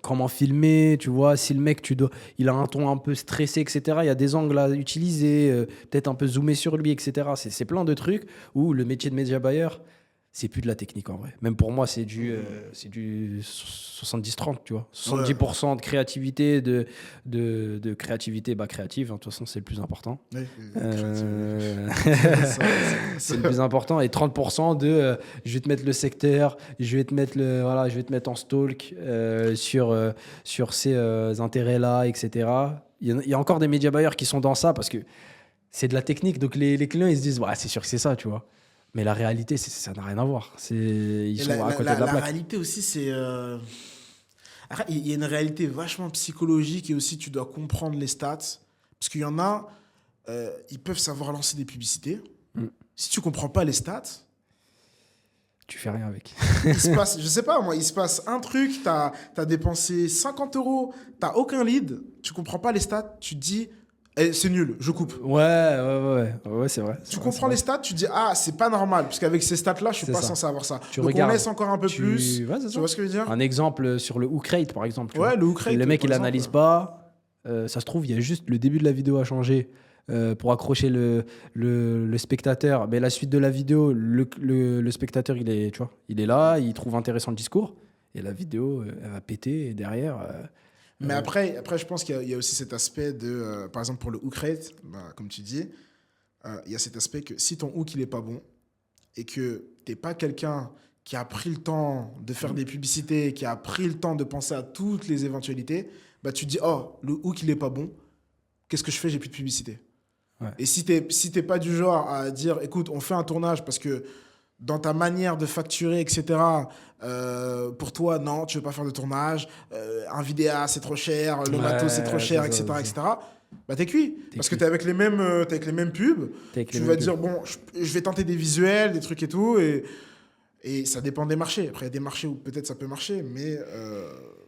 comment filmer, tu vois, si le mec, il a un ton un peu stressé, etc., il y a des angles à utiliser, peut-être un peu zoomer sur lui, etc. C'est plein de trucs où le métier de media buyer, c'est plus de la technique en vrai. Même pour moi, c'est du 70-30, tu vois. 70% de créativité, de créativité créative. De toute façon, c'est le plus important. Oui, c'est le plus important. Et 30% je vais te mettre le secteur, je vais te mettre en stalk sur ces intérêts-là, etc. Il y a encore des média buyers qui sont dans ça parce que c'est de la technique. Donc les clients, ils se disent, c'est sûr que c'est ça, tu vois. Mais la réalité, ça n'a rien à voir. Ils sont à côté de la plaque. La réalité aussi, c'est... Il y a une réalité vachement psychologique et aussi tu dois comprendre les stats. Parce qu'il y en a, ils peuvent savoir lancer des publicités. Si tu ne comprends pas les stats... Tu fais rien avec. Il se passe un truc, tu as dépensé 50 €, tu n'as aucun lead, tu ne comprends pas les stats, tu te dis... Eh, c'est nul, je coupe. Ouais, c'est vrai. Tu comprends les stats, tu dis, ah, c'est pas normal, parce qu'avec ces stats-là, je suis pas censé avoir ça. Tu Donc regardes, on laisse encore un peu plus. Ouais, tu vois ce que je veux dire? Un exemple sur le hook rate, par exemple. Tu Ouais, vois. le hook rate. Le mec, par il exemple. analyse pas. Ça se trouve, il y a juste le début de la vidéo à changer pour accrocher le spectateur. Mais la suite de la vidéo, le spectateur, tu vois, il est là, il trouve intéressant le discours. Et la vidéo, elle va péter. Et derrière... Mais après, je pense qu'il y a aussi cet aspect de, par exemple, pour le hook rate, bah, comme tu dis, il y a cet aspect que si ton hook, il est pas bon et que t'es pas quelqu'un qui a pris le temps de faire des publicités, qui a pris le temps de penser à toutes les éventualités, bah, tu te dis, oh, le hook, il est pas bon. Qu'est-ce que je fais? J'ai plus de publicité. Ouais. Et si t'es pas du genre à dire, écoute, on fait un tournage parce que dans ta manière de facturer, etc., pour toi, non, tu veux pas faire de tournage, un vidéa, c'est trop cher, le matos, c'est trop cher, etc., etc., bah t'es cuit. Parce que t'es avec les mêmes pubs, tu vas dire, bon, je vais tenter des visuels, des trucs et tout, et ça dépend des marchés. Après, il y a des marchés où peut-être ça peut marcher, mais...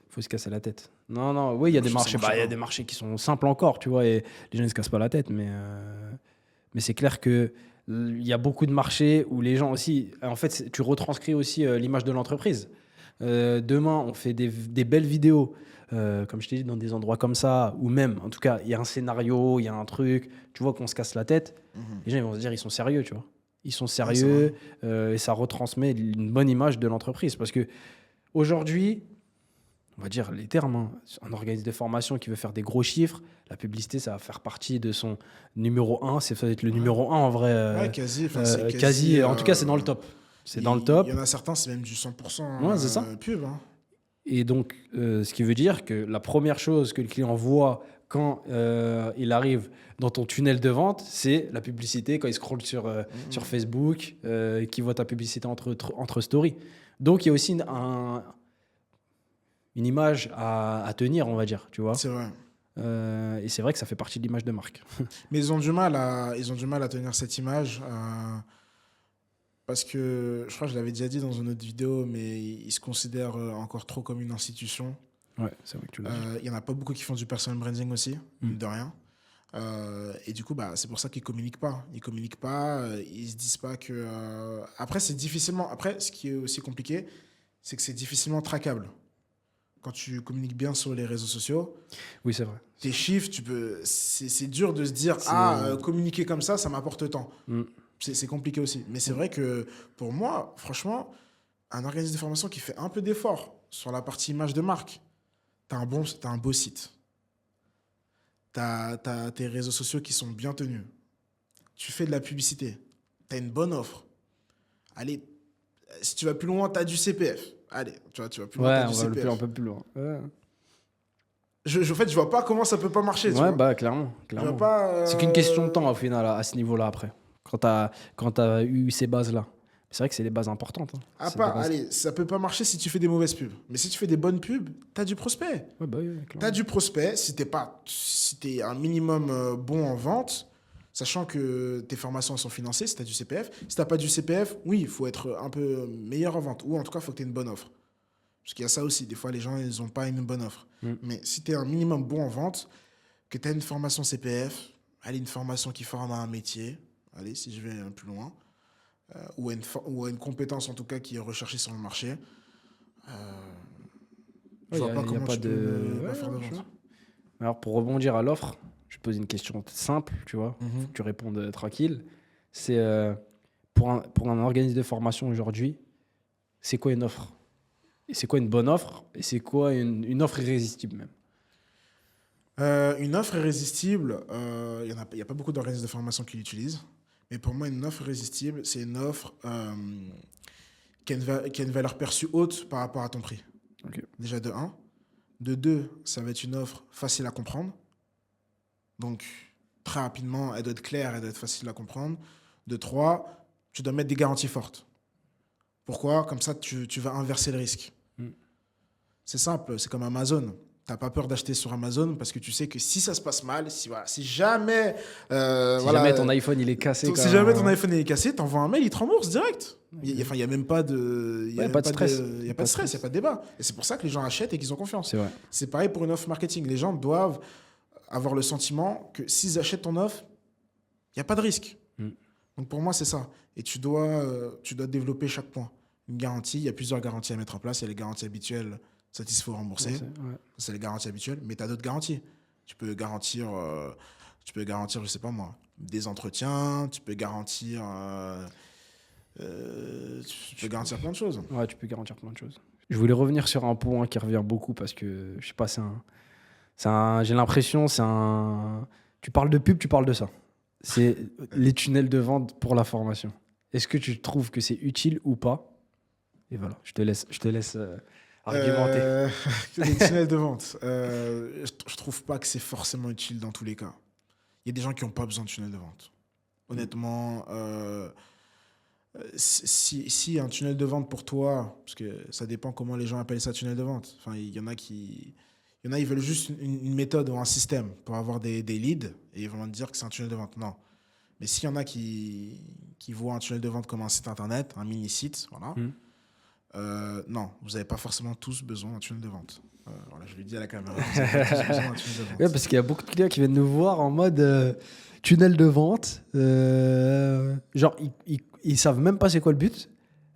faut se casser la tête. Non, oui, il y a des marchés, il y a des marchés qui sont simples encore, tu vois, et les gens ne se cassent pas la tête, mais c'est clair que il y a beaucoup de marchés où les gens aussi, en fait, tu retranscris aussi l'image de l'entreprise. Demain, on fait des belles vidéos, comme je t'ai dit, dans des endroits comme ça, ou même, en tout cas, il y a un scénario, il y a un truc, tu vois qu'on se casse la tête, les gens ils vont se dire, ils sont sérieux, tu vois. Ils sont sérieux, et ça retransmet une bonne image de l'entreprise. Parce que aujourd'hui, on va dire les termes, hein. Un organisme de formation qui veut faire des gros chiffres, la publicité, ça va faire partie de son numéro 1. Ça va être le numéro 1 en vrai. Ouais, quasi. Quasi, en tout cas, c'est dans le top. C'est dans le top. Il y en a certains, c'est même du 100% Ouais, c'est ça. pub. Hein. Et donc, ce qui veut dire que la première chose que le client voit quand il arrive dans ton tunnel de vente, c'est la publicité, quand il scrolle sur Facebook, qu'il voit ta publicité entre stories. Donc, il y a aussi une image à tenir, on va dire, tu vois. C'est vrai. Et c'est vrai que ça fait partie de l'image de marque. Mais ils ont du mal à tenir cette image parce que, je crois que je l'avais déjà dit dans une autre vidéo, mais ils se considèrent encore trop comme une institution. Ouais, c'est vrai que tu l'as dit. Il n'y en a pas beaucoup qui font du personal branding aussi, de rien. Et du coup, bah, c'est pour ça qu'ils communiquent pas. Ils communiquent pas, ils se disent pas que... Après, c'est difficilement... Après, ce qui est aussi compliqué, c'est que c'est difficilement traquable. Quand tu communiques bien sur les réseaux sociaux, oui, c'est vrai. Tes chiffres, c'est dur de se dire communiquer comme ça m'apporte tant. C'est compliqué aussi. Mais c'est vrai que pour moi, franchement, un organisme de formation qui fait un peu d'effort sur la partie image de marque, t'as un beau site. T'as tes réseaux sociaux qui sont bien tenus. Tu fais de la publicité. T'as une bonne offre. Allez, si tu vas plus loin, t'as du CPF. Allez, tu vas plus loin, t'as du CPF. Un peu plus loin. Ouais. En fait, je vois pas comment ça peut pas marcher. Ouais, bah clairement. C'est qu'une question de temps au final à ce niveau-là après. Quand t'as eu ces bases-là. C'est vrai que c'est des bases importantes. Hein. Allez, ça peut pas marcher si tu fais des mauvaises pubs. Mais si tu fais des bonnes pubs, t'as du prospect. Ouais, bah oui, t'as du prospect. Si t'es un minimum bon en vente, sachant que tes formations sont financées, si t'as du CPF. Si t'as pas du CPF, oui, il faut être un peu meilleur en vente. Ou en tout cas, il faut que t'aies une bonne offre. Parce qu'il y a ça aussi. Des fois, les gens, ils ont pas une bonne offre. Mais si t'es un minimum bon en vente, que t'as une formation CPF, allez, une formation qui forme à un métier, allez, si je vais plus loin, ou à une compétence en tout cas qui est recherchée sur le marché, je vois pas comment tu peux pas faire de vente. Alors, pour rebondir à l'offre, je te pose une question simple, tu vois, faut que tu répondes tranquille. C'est pour un organisme de formation aujourd'hui, c'est quoi une offre? Et c'est quoi une bonne offre? Et c'est quoi une offre irrésistible même? Une offre irrésistible, il n'y a pas beaucoup d'organismes de formation qui l'utilisent. Mais pour moi, une offre irrésistible, c'est une offre qui a une valeur perçue haute par rapport à ton prix. Okay. Déjà de 1. De 2, ça va être une offre facile à comprendre. Donc, très rapidement, elle doit être claire, elle doit être facile à comprendre. De 3, tu dois mettre des garanties fortes. Pourquoi? Comme ça, tu vas inverser le risque. C'est simple, c'est comme Amazon. Tu n'as pas peur d'acheter sur Amazon parce que tu sais que si ça se passe mal, si jamais... jamais ton iPhone il est cassé. Si jamais ton iPhone est cassé, tu envoies un mail, il te rembourse direct. Il n'y a même pas de... Il n'y a pas de stress, il n'y a pas de débat. Et c'est pour ça que les gens achètent et qu'ils ont confiance. C'est vrai. C'est pareil pour une offre marketing. Les gens doivent avoir le sentiment que s'ils achètent ton offre, il n'y a pas de risque. Donc pour moi, c'est ça. Et tu dois développer chaque point. Une garantie, il y a plusieurs garanties à mettre en place. Il y a les garanties habituelles, satisfait ou remboursé. C'est les garanties habituelles. Mais tu as d'autres garanties. Tu peux garantir, je sais pas moi, des entretiens. Tu peux garantir plein de choses. Ouais, tu peux garantir plein de choses. Je voulais revenir sur un point qui revient beaucoup parce que, je sais pas, j'ai l'impression, tu parles de pub, tu parles de ça. C'est les tunnels de vente pour la formation. Est-ce que tu trouves que c'est utile ou pas? Et voilà, je te laisse argumenter. Les tunnels de vente. Je trouve pas que c'est forcément utile dans tous les cas. Il y a des gens qui n'ont pas besoin de tunnel de vente. Honnêtement, si un tunnel de vente pour toi, parce que ça dépend comment les gens appellent ça tunnel de vente. Enfin, il y en a, ils veulent juste une méthode ou un système pour avoir des leads et ils vont te dire que c'est un tunnel de vente. Non. Mais s'il y en a qui voient un tunnel de vente comme un site internet, un mini-site, voilà. Non, vous n'avez pas forcément tous besoin d'un tunnel de vente. Voilà, je l'ai dit à la caméra. Vous n'avez pas tous besoin d'un tunnel de vente. Ouais, parce qu'il y a beaucoup de clients qui viennent nous voir en mode tunnel de vente. Genre, ils savent même pas c'est quoi le but.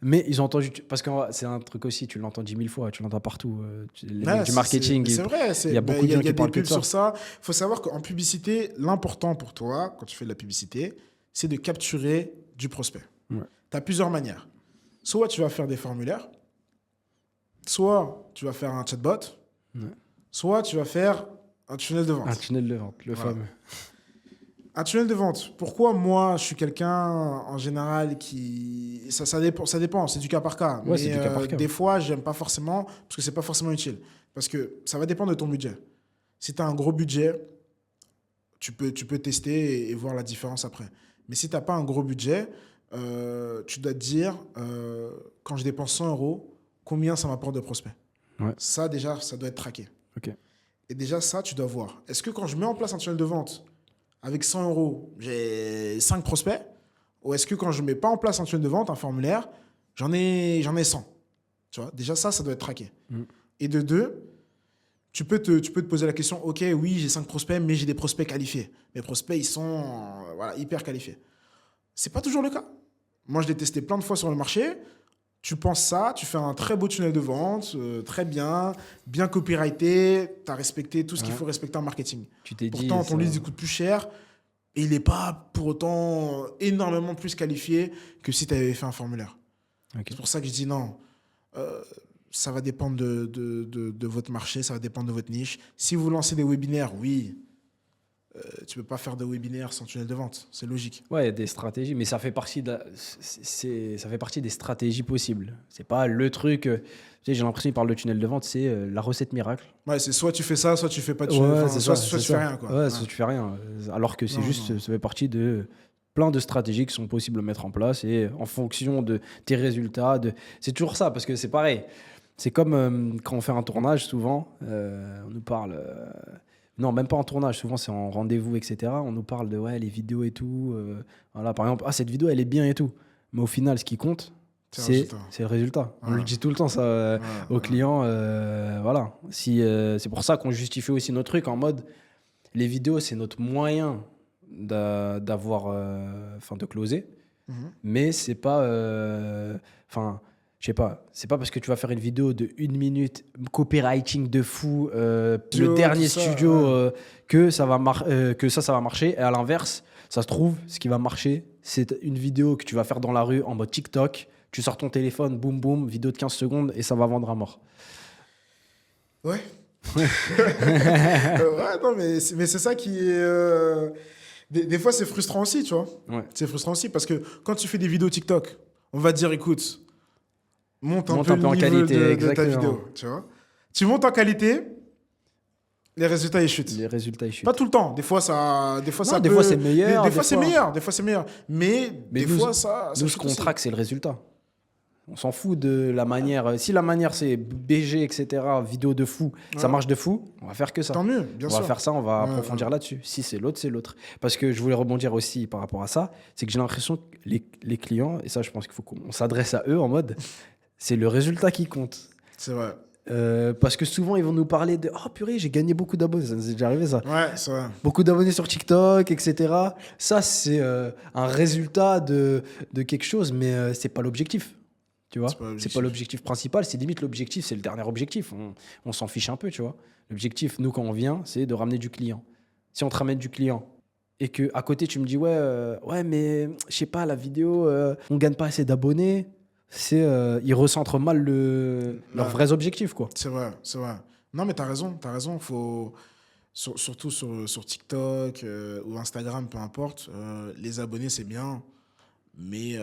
Mais ils ont entendu, parce que c'est un truc aussi, tu l'entends 10 000 fois, tu l'entends partout. Les mecs du marketing, c'est vrai, il y a beaucoup de gens qui parlent que de ça. sur ça. Il faut savoir qu'en publicité, l'important pour toi, quand tu fais de la publicité, c'est de capturer du prospect. Tu as plusieurs manières. Soit tu vas faire des formulaires, soit tu vas faire un chatbot, soit tu vas faire un tunnel de vente. Un tunnel de vente, le fameux. Un tunnel de vente. Pourquoi moi, je suis quelqu'un, en général, qui... Ça dépend, c'est du cas par cas. Ouais, c'est du cas par cas. Des fois, j'aime pas forcément, parce que c'est pas forcément utile. Parce que ça va dépendre de ton budget. Si tu as un gros budget, tu peux tester et voir la différence après. Mais si tu n'as pas un gros budget, tu dois te dire, quand je dépense 100 €, combien ça m'apporte de prospects. Ça, déjà, ça doit être traqué. Et déjà, ça, tu dois voir. Est-ce que quand je mets en place un tunnel de vente, avec 100 €, j'ai 5 prospects? Ou est-ce que quand je ne mets pas en place un tunnel de vente, un formulaire, j'en ai 100? Tu vois, déjà, ça doit être traqué. Et de deux, tu peux te poser la question, OK, oui, j'ai 5 prospects, mais j'ai des prospects qualifiés. Mes prospects, ils sont hyper qualifiés. Ce n'est pas toujours le cas. Moi, je l'ai testé plein de fois sur le marché. Tu penses ça, tu fais un très beau tunnel de vente, très bien copyrighté, tu as respecté tout ce qu'il faut respecter en marketing. Pourtant, ton lead, il coûte plus cher et il n'est pas pour autant énormément plus qualifié que si tu avais fait un formulaire. C'est pour ça que je dis non. Ça va dépendre de votre marché, ça va dépendre de votre niche. Si vous lancez des webinaires, oui, tu ne peux pas faire de webinaire sans tunnel de vente, c'est logique. Ouais, il y a des stratégies, mais ça fait partie ça fait partie des stratégies possibles. C'est pas le truc. Tu sais, j'ai l'impression qu'il parle de tunnel de vente, c'est la recette miracle. Ouais, c'est soit tu fais ça, soit tu fais pas de tunnel. Soit tu fais rien, quoi. Ouais, soit tu fais rien. Alors que ça fait partie de plein de stratégies qui sont possibles à mettre en place et en fonction de tes résultats. C'est toujours ça, parce que c'est pareil. C'est comme quand on fait un tournage, souvent, on nous parle. Non, même pas en tournage, souvent c'est en rendez-vous, etc. On nous parle de les vidéos et tout. Voilà, par exemple, cette vidéo elle est bien et tout. Mais au final, ce qui compte, c'est le résultat. On le dit tout le temps ça aux clients. Voilà. C'est pour ça qu'on justifie aussi nos trucs en mode les vidéos, c'est notre moyen de closer. Mais c'est pas. Je sais pas, c'est pas parce que tu vas faire une vidéo de 1 minute, copywriting de fou, le dernier studio, que ça va marcher. Et à l'inverse, ça se trouve, ce qui va marcher, c'est une vidéo que tu vas faire dans la rue en mode TikTok. Tu sors ton téléphone, boum boum, vidéo de 15 secondes et ça va vendre à mort. Ouais. Non, mais c'est ça qui est... Des fois, c'est frustrant aussi, tu vois. C'est frustrant aussi parce que quand tu fais des vidéos TikTok, on va te dire, écoute... Monte un peu en qualité de ta vidéo, tu vois. Tu montes en qualité, les résultats ils chutent. Pas tout le temps. Des fois c'est meilleur. Des fois c'est meilleur. Mais des fois ça. Nous ce qu'on traque c'est le résultat. On s'en fout de la manière. Si la manière c'est BG etc. Vidéo de fou, ça marche de fou. On va faire que ça. Tant mieux, bien sûr. On va faire ça, on va approfondir là-dessus. Si c'est l'autre, c'est l'autre. Parce que je voulais rebondir aussi par rapport à ça, c'est que j'ai l'impression que les clients, et ça je pense qu'il faut qu'on s'adresse à eux en mode. C'est le résultat qui compte. C'est vrai. Parce que souvent, ils vont nous parler de oh purée, j'ai gagné beaucoup d'abonnés. Ça nous est déjà arrivé, ça. Ouais, c'est vrai. Beaucoup d'abonnés sur TikTok, etc. Ça, c'est un résultat de quelque chose, mais c'est pas l'objectif. Tu vois, C'est pas c'est pas l'objectif. l'objectif principal, c'est limite l'objectif, c'est le dernier objectif. On s'en fiche un peu, tu vois. L'objectif, nous, quand on vient, c'est de ramener du client. Si on te ramène du client et que à côté tu me dis ouais, mais je sais pas, la vidéo, on gagne pas assez d'abonnés, ils recentrent mal leurs Ouais. vrais objectifs, quoi. C'est vrai, c'est vrai. Non, mais t'as raison, t'as raison. Faut, surtout sur TikTok ou Instagram, peu importe, les abonnés, c'est bien, mais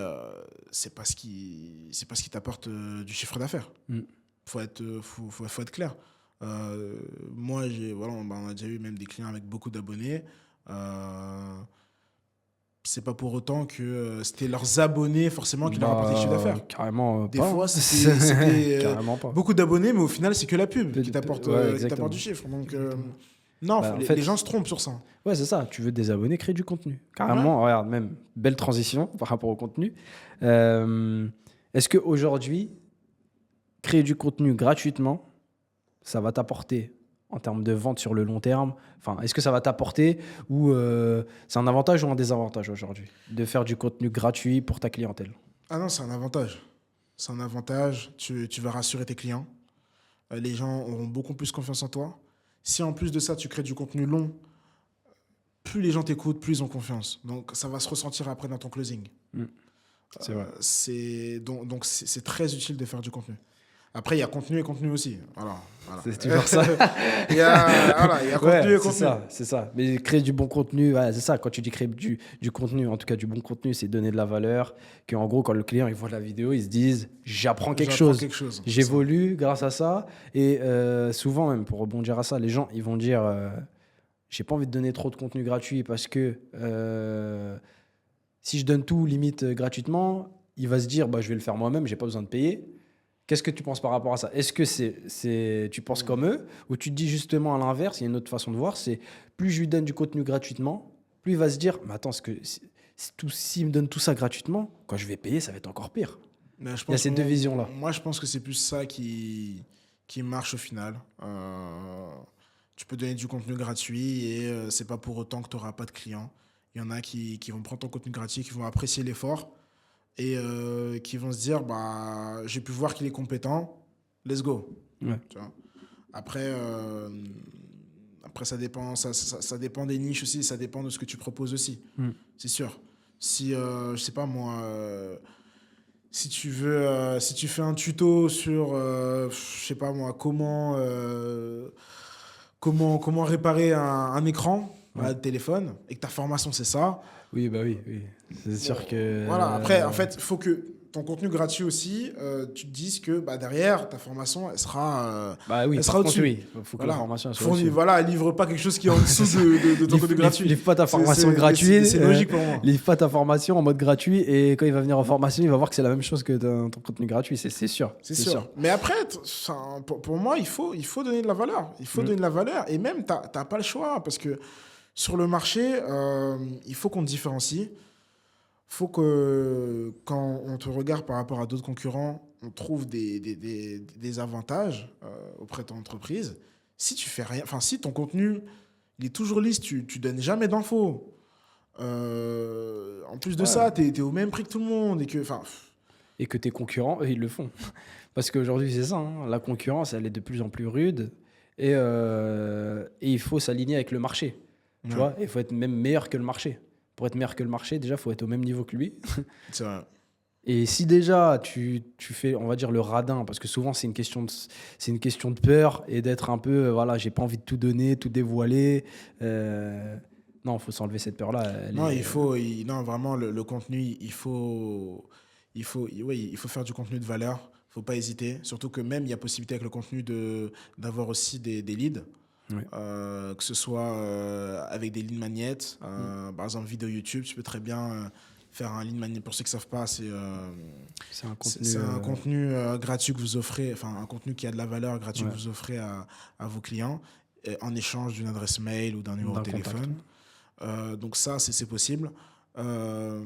c'est pas ce qui t'apporte du chiffre d'affaires. Mm. Faut être clair. Moi, voilà, on a déjà eu même des clients avec beaucoup d'abonnés. Euh, c'est pas pour autant que c'était leurs abonnés forcément qui leur apportaient le chiffre d'affaires. Carrément Des pas. fois, c'était Carrément pas. beaucoup d'abonnés, mais au final, c'est que la pub Peu- qui t'apporte ouais, qui exactement. t'apporte du chiffre. Donc, non, Bah, en les, fait- les gens se trompent sur ça. Ouais, c'est ça. Tu veux des abonnés, crée du contenu. Carrément, regarde, même belle transition par rapport au contenu. Est-ce qu'aujourd'hui, créer du contenu gratuitement, ça va t'apporter en termes de vente sur le long terme? Enfin, est-ce que ça va t'apporter ou c'est un avantage ou un désavantage aujourd'hui de faire du contenu gratuit pour ta clientèle? Ah non, c'est un avantage. C'est un avantage. Tu vas rassurer tes clients. Les gens auront beaucoup plus confiance en toi. Si en plus de ça, tu crées du contenu long, plus les gens t'écoutent, plus ils ont confiance. Donc, ça va se ressentir après dans ton closing. C'est vrai. Donc c'est très utile de faire du contenu. Après, il y a contenu et contenu aussi. Voilà. C'est toujours ça. Il y a contenu Ouais, et contenu. c'est ça. Mais créer du bon contenu, ouais, c'est ça. Quand tu dis créer du contenu, en tout cas du bon contenu, c'est donner de la valeur. En gros, quand le client il voit la vidéo, ils se disent j'apprends quelque chose. J'évolue grâce à ça. Et souvent, même pour rebondir à ça, les gens ils vont dire j'ai pas envie de donner trop de contenu gratuit parce que si je donne tout limite gratuitement, il va se dire bah, je vais le faire moi-même, j'ai pas besoin de payer. Qu'est-ce que tu penses par rapport à ça? Est-ce que tu penses comme eux ou tu te dis justement à l'inverse, il y a une autre façon de voir, c'est plus je lui donne du contenu gratuitement, plus il va se dire mais attends, s'il me donne tout ça gratuitement, quand je vais payer, ça va être encore pire. Mais Il y a ces deux visions-là. Moi, je pense que c'est plus ça qui marche au final. Tu peux donner du contenu gratuit et c'est pas pour autant que tu n'auras pas de clients. Il y en a qui vont prendre ton contenu gratuit, qui vont apprécier l'effort et qui vont se dire bah, j'ai pu voir qu'il est compétent, let's go. Ouais. Tu vois. Après, ça dépend des niches aussi, ça dépend de ce que tu proposes aussi. C'est sûr. Si, je sais pas moi, si tu fais un tuto sur, je sais pas moi, comment réparer un écran de téléphone et que ta formation c'est ça. Oui, bah oui. C'est sûr que. Voilà, après, en fait, il faut que ton contenu gratuit aussi, tu te dises que bah, derrière, ta formation, elle sera, bah oui, elle sera au-dessus. Oui, il faut que la formation soit au-dessus. au-dessus. Voilà, livre pas quelque chose qui est en dessous de ton contenu gratuit. Livre pas ta formation gratuite. C'est logique pour moi. Livre pas ta formation en mode gratuit et quand il va venir en formation, il va voir que c'est la même chose que ton contenu gratuit. C'est sûr. C'est sûr. Mais après, pour moi, il faut donner de la valeur. Il faut donner de la valeur et même, t'as pas le choix parce que sur le marché, il faut qu'on te différencie. Faut que quand on te regarde par rapport à d'autres concurrents, on trouve des avantages auprès de ton entreprise. Si tu fais rien, enfin si ton contenu il est toujours lisse, tu donnes jamais d'infos. En plus de ça, t'es au même prix que tout le monde et que tes concurrents, eux, ils le font. Parce qu'aujourd'hui, c'est ça. Hein, la concurrence, elle est de plus en plus rude et il faut s'aligner avec le marché. Tu vois, il faut être même meilleur que le marché. Pour être meilleur que le marché, déjà, il faut être au même niveau que lui. C'est vrai. Et si déjà, tu fais, on va dire, le radin, parce que souvent, c'est une question de peur et d'être un peu, voilà, j'ai pas envie de tout donner, tout dévoiler. Non, il faut s'enlever cette peur-là. Non, vraiment, le contenu, il faut faire du contenu de valeur. Il ne faut pas hésiter. Surtout que même, il y a possibilité avec le contenu d'avoir aussi des leads. Oui. Que ce soit avec des lead magnets, par exemple vidéo YouTube, tu peux très bien faire un lead magnet. Pour ceux qui ne savent pas, c'est un contenu gratuit que vous offrez, enfin un contenu qui a de la valeur gratuit que vous offrez à vos clients en échange d'une adresse mail ou d'un numéro de téléphone. Donc ça, c'est possible. Euh,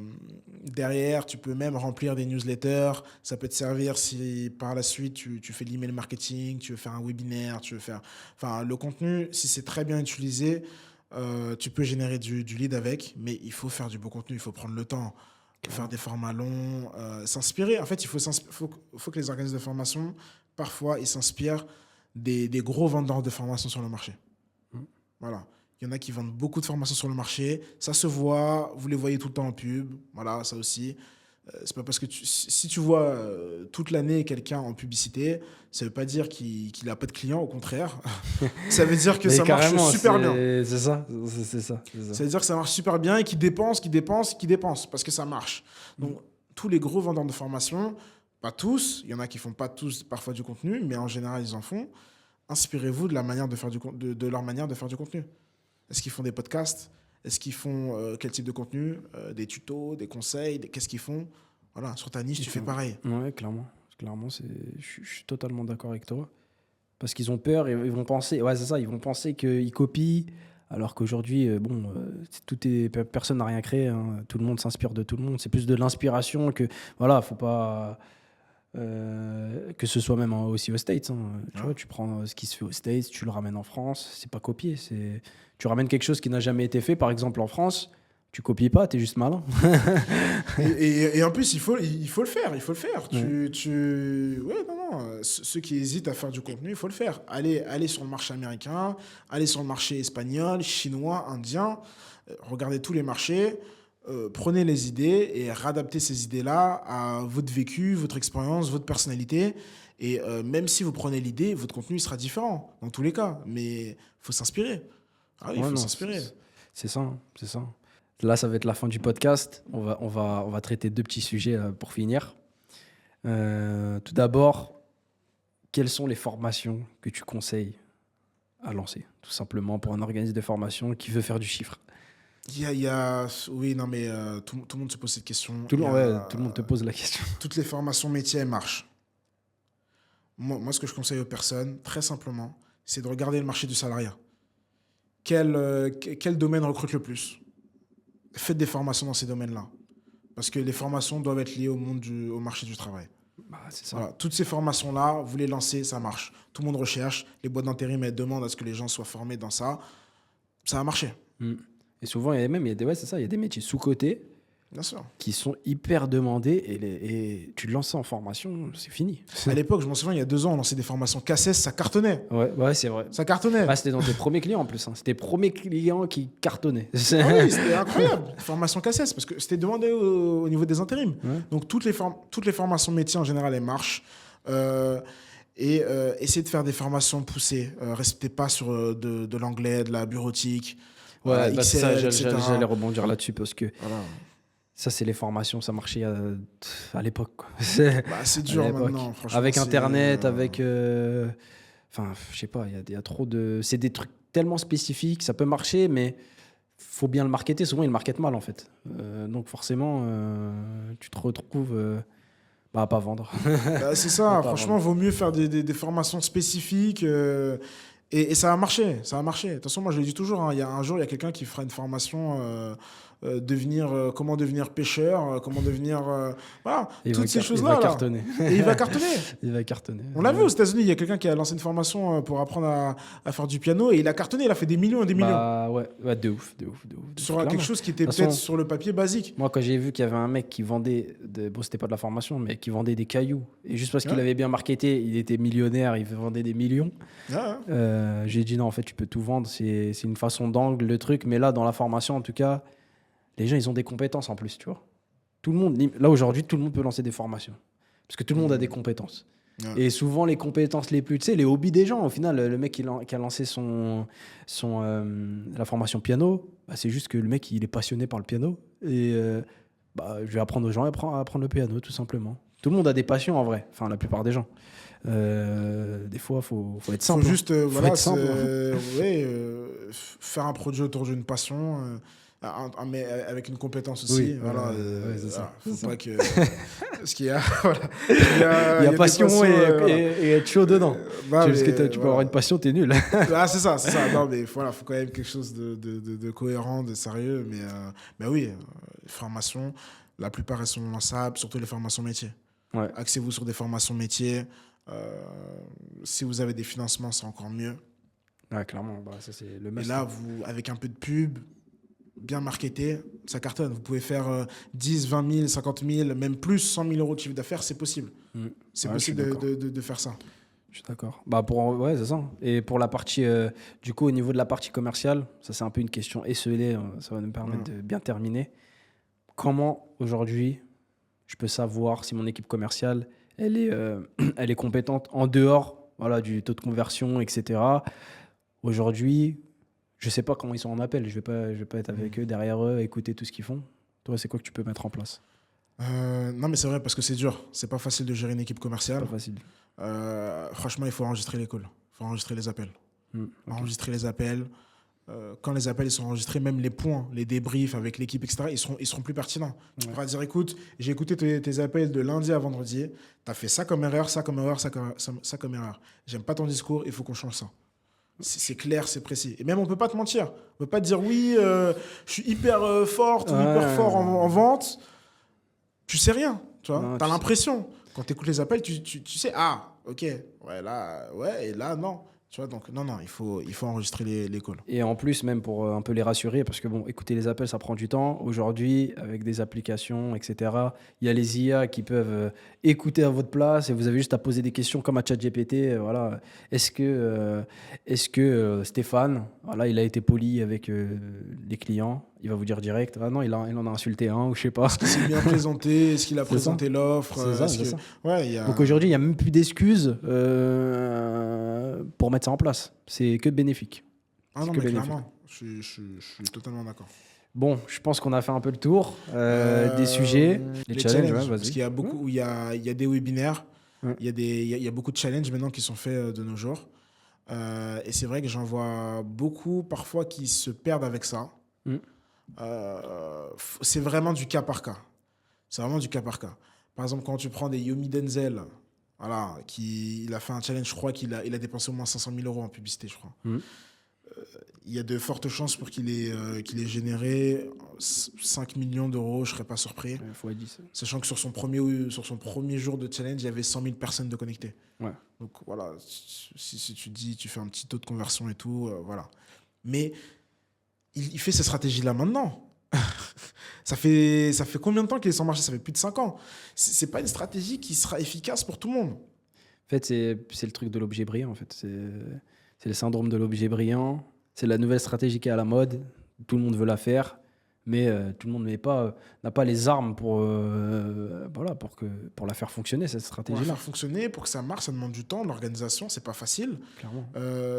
Derrière, tu peux même remplir des newsletters. Ça peut te servir si par la suite tu fais de l'email marketing, tu veux faire un webinaire, tu veux faire. Enfin, le contenu, si c'est très bien utilisé, tu peux générer du lead avec, mais il faut faire du beau contenu, il faut prendre le temps, faire des formats longs, s'inspirer. En fait, faut que les organismes de formation, parfois, ils s'inspirent des gros vendeurs de formation sur le marché. Voilà. Il y en a qui vendent beaucoup de formations sur le marché. Ça se voit, vous les voyez tout le temps en pub. Voilà, ça aussi. C'est pas parce que si tu vois toute l'année quelqu'un en publicité, ça veut pas dire qu'il n'a pas de clients, au contraire. Ça veut dire que Mais ça marche carrément, super bien. C'est ça, c'est ça. Ça veut dire que ça marche super bien et qu'ils dépensent parce que ça marche. Donc, tous les gros vendeurs de formation, pas tous, il y en a qui font pas tous parfois du contenu, mais en général, ils en font. Inspirez-vous de leur manière de faire du contenu. Est-ce qu'ils font des podcasts? Est-ce qu'ils font quel type de contenu? Des tutos, des conseils, qu'est-ce qu'ils font? Voilà, sur ta niche, tu fais pareil. Ouais, clairement. Clairement, je suis totalement d'accord avec toi. Parce qu'ils ont peur et ils vont penser, ouais, c'est ça, ils vont penser qu'ils copient, alors qu'aujourd'hui, personne n'a rien créé, hein. Tout le monde s'inspire de tout le monde. C'est plus de l'inspiration que, voilà, faut pas. Que ce soit même aussi aux States, hein. Tu vois, tu prends ce qui se fait aux States, tu le ramènes en France, c'est pas copié. Tu ramènes quelque chose qui n'a jamais été fait, par exemple en France, tu copies pas, t'es juste malin. et en plus, il faut le faire. Ouais. Ouais, non. Ceux qui hésitent à faire du contenu, il faut le faire. Allez sur le marché américain, allez sur le marché espagnol, chinois, indien. Regardez tous les marchés. Prenez les idées et réadaptez ces idées-là à votre vécu, votre expérience, votre personnalité. Et même si vous prenez l'idée, votre contenu sera différent dans tous les cas. Mais il faut s'inspirer. Ah oui, il Ouais, faut non, s'inspirer. c'est ça, hein, c'est ça. Là, ça va être la fin du podcast. On va traiter 2 petits sujets pour finir. Tout d'abord, quelles sont les formations que tu conseilles à lancer, tout simplement pour un organisme de formation qui veut faire du chiffre? Oui, non, mais tout le monde se pose cette question. Tout le monde te pose la question. Toutes les formations métiers, elles marchent. Moi, ce que je conseille aux personnes, très simplement, c'est de regarder le marché du salariat. Quel domaine recrute le plus? Faites des formations dans ces domaines-là. Parce que les formations doivent être liées au marché du travail. Bah, c'est ça. Voilà. Toutes ces formations-là, vous les lancez, ça marche. Tout le monde recherche. Les boîtes d'intérim, elles demandent à ce que les gens soient formés dans ça. Ça va marcher. Et souvent, il y a des métiers sous-cotés Bien sûr. qui sont hyper demandés et tu le lances ça en formation, c'est fini. À l'époque, je m'en souviens, il y a 2 ans, on lançait des formations CACES, ça cartonnait. Ouais, c'est vrai. Ça cartonnait. Ah, c'était dans tes premiers clients en plus, hein. C'était les premiers clients qui cartonnaient. Ah oui, c'était incroyable. Formation CACES, parce que c'était demandé au niveau des intérims. Ouais. Donc, toutes les formations métiers, en général, elles marchent. Essayez de faire des formations poussées. Restez pas sur de l'anglais, de la bureautique, Ouais, bah, c'est ça, Excel, etc. j'allais rebondir là-dessus parce que Voilà. ça, c'est les formations, ça marchait à l'époque, quoi. C'est À dur l'époque. maintenant, franchement. Avec c'est, Internet, avec. Enfin, je sais pas, il y a trop de. C'est des trucs tellement spécifiques, ça peut marcher, mais faut bien le marketer. Souvent, ils le marketent mal, en fait. Donc, forcément, tu te retrouves à pas vendre. C'est ça, Pas franchement, vaut mieux faire des formations spécifiques et ça va marcher, ça va marcher. De toute façon, moi je le dis toujours, hein, il y a quelqu'un qui fera une formation comment devenir pêcheur, comment devenir... voilà, toutes ces choses-là. Il va là. cartonner. Et il va cartonner. Il va cartonner. On l'a vu aux États-Unis, il y a quelqu'un qui a lancé une formation pour apprendre à faire du piano et il a cartonné, il a fait des millions et des millions. Ouais, de ouf. Sur Clairement. quelque chose qui était De toute peut-être façon, sur le papier basique. moi, quand j'ai vu qu'il y avait un mec qui vendait, bon, c'était pas de la formation, mais qui vendait des cailloux, et juste parce qu'il Ouais. avait bien marketé, il était millionnaire, il vendait des millions. Ouais. J'ai dit non, en fait, tu peux tout vendre, c'est une façon d'angle, le truc, mais là, dans la formation, en tout cas, les gens, ils ont des compétences en plus, tu vois. Tout le monde, là, aujourd'hui, tout le monde peut lancer des formations, parce que tout le monde a des compétences. Ouais. Et souvent, les compétences les plus, tu sais, les hobbies des gens, au final, le mec qui a lancé la formation piano, bah, c'est juste que le mec, il est passionné par le piano. Et je vais apprendre aux gens à apprendre le piano, tout simplement. Tout le monde a des passions, en vrai. Enfin, la plupart des gens. Des fois, faut être simple. Faut juste Faut être simple. faire un produit autour d'une passion. Mais avec une compétence aussi. Oui, voilà, ouais, c'est ça. faut pas que. Parce qu'il y a. Voilà, Il y a des passion passions, voilà. et être chaud dedans. Bah, Parce que mais, tu peux avoir une passion, t'es nul. Ah, c'est ça, c'est ça. Non, mais voilà, faut quand même quelque chose de cohérent, de sérieux. Mais oui, formations, la plupart elles sont lançables, surtout les formations métiers. Ouais. Axez-vous sur des formations métiers. Si vous avez des financements, c'est encore mieux. Ouais, clairement, bah, ça c'est le Et must. là, avec un peu de pub, bien marketé, ça cartonne. Vous pouvez faire 10, 20 000, 50 000, même plus, 100 000 euros de chiffre d'affaires, c'est possible. C'est Ouais, je suis possible d'accord. de faire ça. Je suis d'accord. Bah ouais, c'est ça. Et pour la partie, du coup, au niveau de la partie commerciale, ça c'est un peu une question esselée, ça va nous permettre de bien terminer. Comment aujourd'hui je peux savoir si mon équipe commerciale, elle est, elle est compétente en dehors, voilà, du taux de conversion, etc. Aujourd'hui, je sais pas comment ils sont en appel. Je vais pas être avec eux, derrière eux, écouter tout ce qu'ils font. Toi, c'est quoi que tu peux mettre en place? Non, mais c'est vrai parce que c'est dur. C'est pas facile de gérer une équipe C'est commerciale. pas facile. Franchement, il faut enregistrer les calls. Il faut enregistrer les appels. Ok. Enregistrer les appels. Quand les appels ils sont enregistrés, même les points, les débriefs avec l'équipe, etc., ils seront plus pertinents. Tu pourras dire, écoute, j'ai écouté tes appels de lundi à vendredi, tu as fait ça comme erreur, ça comme erreur, ça comme erreur. J'aime pas ton discours, il faut qu'on change ça. C'est clair, c'est précis. Et même, on peut pas te mentir. On peut pas te dire, oui, je suis hyper forte ou hyper fort en vente. Tu sais rien, tu vois. Tu as l'impression. Quand tu écoutes les appels, tu sais, ah, ok, ouais, là, ouais, et là, non. Tu vois, donc, non, il faut enregistrer les calls. Et en plus, même pour un peu les rassurer, parce que bon, écouter les appels, ça prend du temps. Aujourd'hui, avec des applications, etc., il y a les IA qui peuvent écouter à votre place et vous avez juste à poser des questions comme à ChatGPT. Voilà. Est-ce que Stéphane, voilà, il a été poli avec les clients? Il va vous dire direct, ah non, il en a insulté un, ou je sais pas. Est-ce qu'il s'est bien présenté? Est-ce qu'il a C'est présenté l'offre? C'est ça, c'est ça. Ouais, il y a... Donc aujourd'hui, il n'y a même plus d'excuses pour mettre ça en place. C'est que bénéfique. Ah C'est non, que mais bénéfique. clairement, je suis totalement d'accord. Bon, je pense qu'on a fait un peu le tour des sujets, les challenges, ouais, vas-y. Parce qu'il y a beaucoup, où il y a des webinaires, Ouais. il y a beaucoup de challenges maintenant qui sont faits de nos jours. Et c'est vrai que j'en vois beaucoup parfois qui se perdent avec ça. Mm. C'est vraiment du cas par cas. C'est vraiment du cas par cas. Par exemple, quand tu prends des Yomi Denzel, voilà, il a fait un challenge, je crois qu'il a dépensé au moins 500 000 euros en publicité, je crois. Mm. Il y a de fortes chances pour qu'il ait généré 5 millions d'euros, je ne serais pas surpris. Faut être 10. Sachant que sur son premier jour de challenge, il y avait 100 000 personnes de connectées. Ouais. Donc voilà, si tu dis, tu fais un petit taux de conversion et tout, voilà. Mais il fait ces stratégies-là maintenant. Ça fait combien de temps qu'il est sur le marché? Ça fait plus de 5 ans. C'est pas une stratégie qui sera efficace pour tout le monde. En fait, c'est le truc de l'objet brillant. En fait. C'est le syndrome de l'objet brillant. C'est la nouvelle stratégie qui est à la mode. Tout le monde veut la faire, mais tout le monde n'a pas les armes pour la faire fonctionner, cette Pour la stratégie-là. faire fonctionner, pour que ça marche, ça demande du temps. L'organisation, c'est pas facile. Clairement.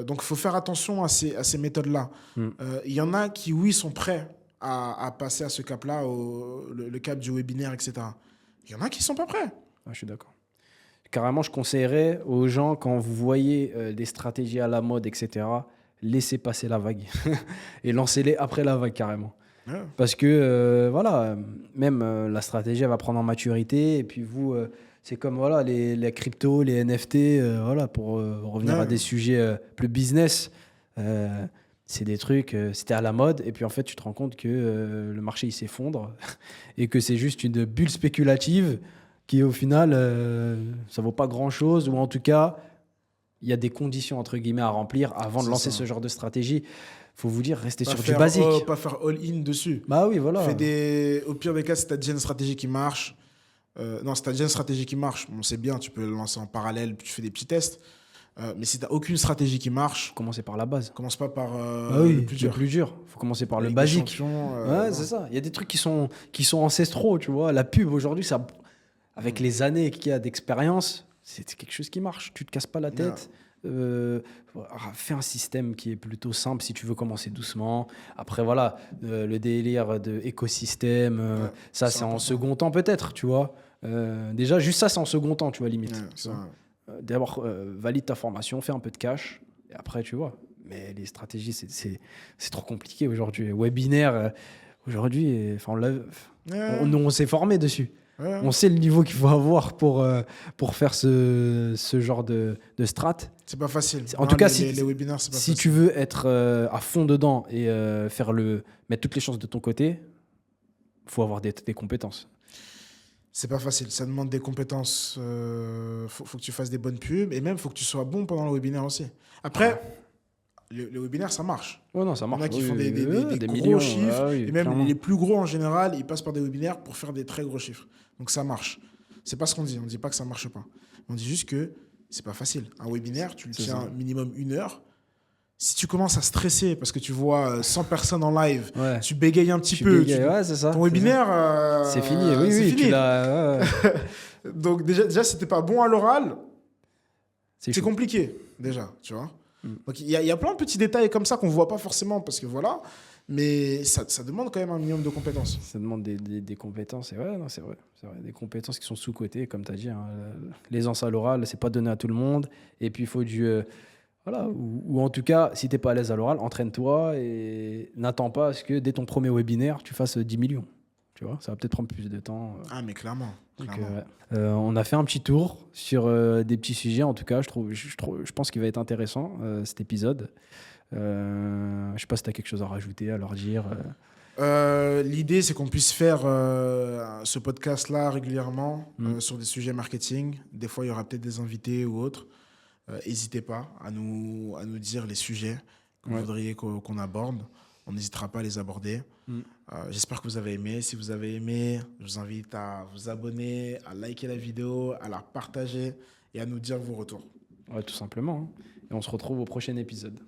Donc il faut faire attention à ces méthodes-là. Mm. Il y en a qui, oui, sont prêts à passer à ce cap-là, le cap du webinaire, etc. Il y en a qui sont pas prêts. Ah, je suis d'accord. Carrément, je conseillerais aux gens, quand vous voyez des stratégies à la mode, etc., laissez passer la vague et lancez-les après la vague, carrément. Ouais. Parce que, voilà, même la stratégie, elle va prendre en maturité. Et puis vous, c'est comme voilà, les cryptos, les NFT, voilà, pour revenir à des sujets plus business. C'est des trucs, c'était à la mode. Et puis en fait, tu te rends compte que le marché, il s'effondre et que c'est juste une bulle spéculative qui, au final, ça vaut pas grand-chose. Ou en tout cas, il y a des conditions, entre guillemets, à remplir avant de lancer ce genre de stratégie. Faut vous dire, restez sur du basique. Pas faire all-in dessus. Bah oui, voilà. Au pire des cas, si tu as déjà une stratégie qui marche, si tu as déjà une stratégie qui marche, bon, c'est bien, tu peux le lancer en parallèle, puis tu fais des petits tests. Mais si tu n'as aucune stratégie qui marche, commencer par la base. Commence pas par le plus dur. Faut commencer par le basique. Ouais, c'est ça. Il y a des trucs qui sont ancestraux, tu vois. La pub aujourd'hui, ça, avec les années qu'il y a d'expérience, c'est quelque chose qui marche. Tu te casses pas la tête. Fais un système qui est plutôt simple si tu veux commencer doucement. Après, voilà, le délire de écosystème, ça c'est en second temps peut-être, tu vois. Déjà, juste ça, c'est en second temps, tu vois, limite. D'abord, valide ta formation, fais un peu de cash, et après, tu vois. Mais les stratégies, c'est trop compliqué aujourd'hui. Webinaire, Aujourd'hui, enfin, Ouais, on s'est formé dessus. ouais. On sait le niveau qu'il faut avoir pour faire ce genre de strat. C'est pas facile. En tout cas, les webinaires, c'est pas si facile. tu veux être à fond dedans et mettre toutes les chances de ton côté, il faut avoir des compétences. C'est pas facile. Ça demande des compétences. Faut que tu fasses des bonnes pubs et même faut que tu sois bon pendant le webinaire aussi. Après, le webinaire, ça marche. Ouais, non, ça Il y en marche. a qui font des gros millions, chiffres. oui, Et même clairement. les plus gros en général, ils passent par des webinaires pour faire des très gros chiffres. Donc ça marche. C'est pas ce qu'on dit. On dit pas que ça marche pas. On dit juste que c'est pas facile. Un webinaire, tu le C'est tiens ça. minimum 1 heure. Si tu commences à stresser parce que tu vois 100 personnes en live, Ouais. tu bégayes un petit Tu peu. bégayes, ouais, c'est ça. Ton webinaire, C'est fini. Oui, c'est oui, fini. tu l'as. Ouais. Donc déjà si t'es pas bon à l'oral, C'est c'est chaud. compliqué déjà, tu vois. Mm. Donc il y a plein de petits détails comme ça qu'on voit pas forcément parce que voilà, mais ça demande quand même un minimum de compétences. Ça demande des compétences. Et ouais, non, c'est vrai. C'est vrai. Des compétences qui sont sous-cotées, comme tu as dit. Hein. L'aisance à l'oral, c'est pas donné à tout le monde. Et puis, il faut voilà. Ou en tout cas, si tu n'es pas à l'aise à l'oral, entraîne-toi et n'attends pas à ce que dès ton premier webinaire, tu fasses 10 millions. Tu vois, ça va peut-être prendre plus de temps. Ah mais clairement. Donc, clairement. on a fait un petit tour sur des petits sujets. En tout cas, je pense qu'il va être intéressant, cet épisode. Je sais pas si tu as quelque chose à rajouter, à leur dire. L'idée, c'est qu'on puisse faire ce podcast-là régulièrement sur des sujets marketing. Des fois, il y aura peut-être des invités ou autres. N'hésitez pas à nous dire les sujets que vous voudriez qu'on aborde. On n'hésitera pas à les aborder. J'espère que vous avez aimé. Si vous avez aimé, je vous invite à vous abonner, à liker la vidéo, à la partager et à nous dire vos retours. Ouais, tout simplement. Hein. Et on se retrouve au prochain épisode.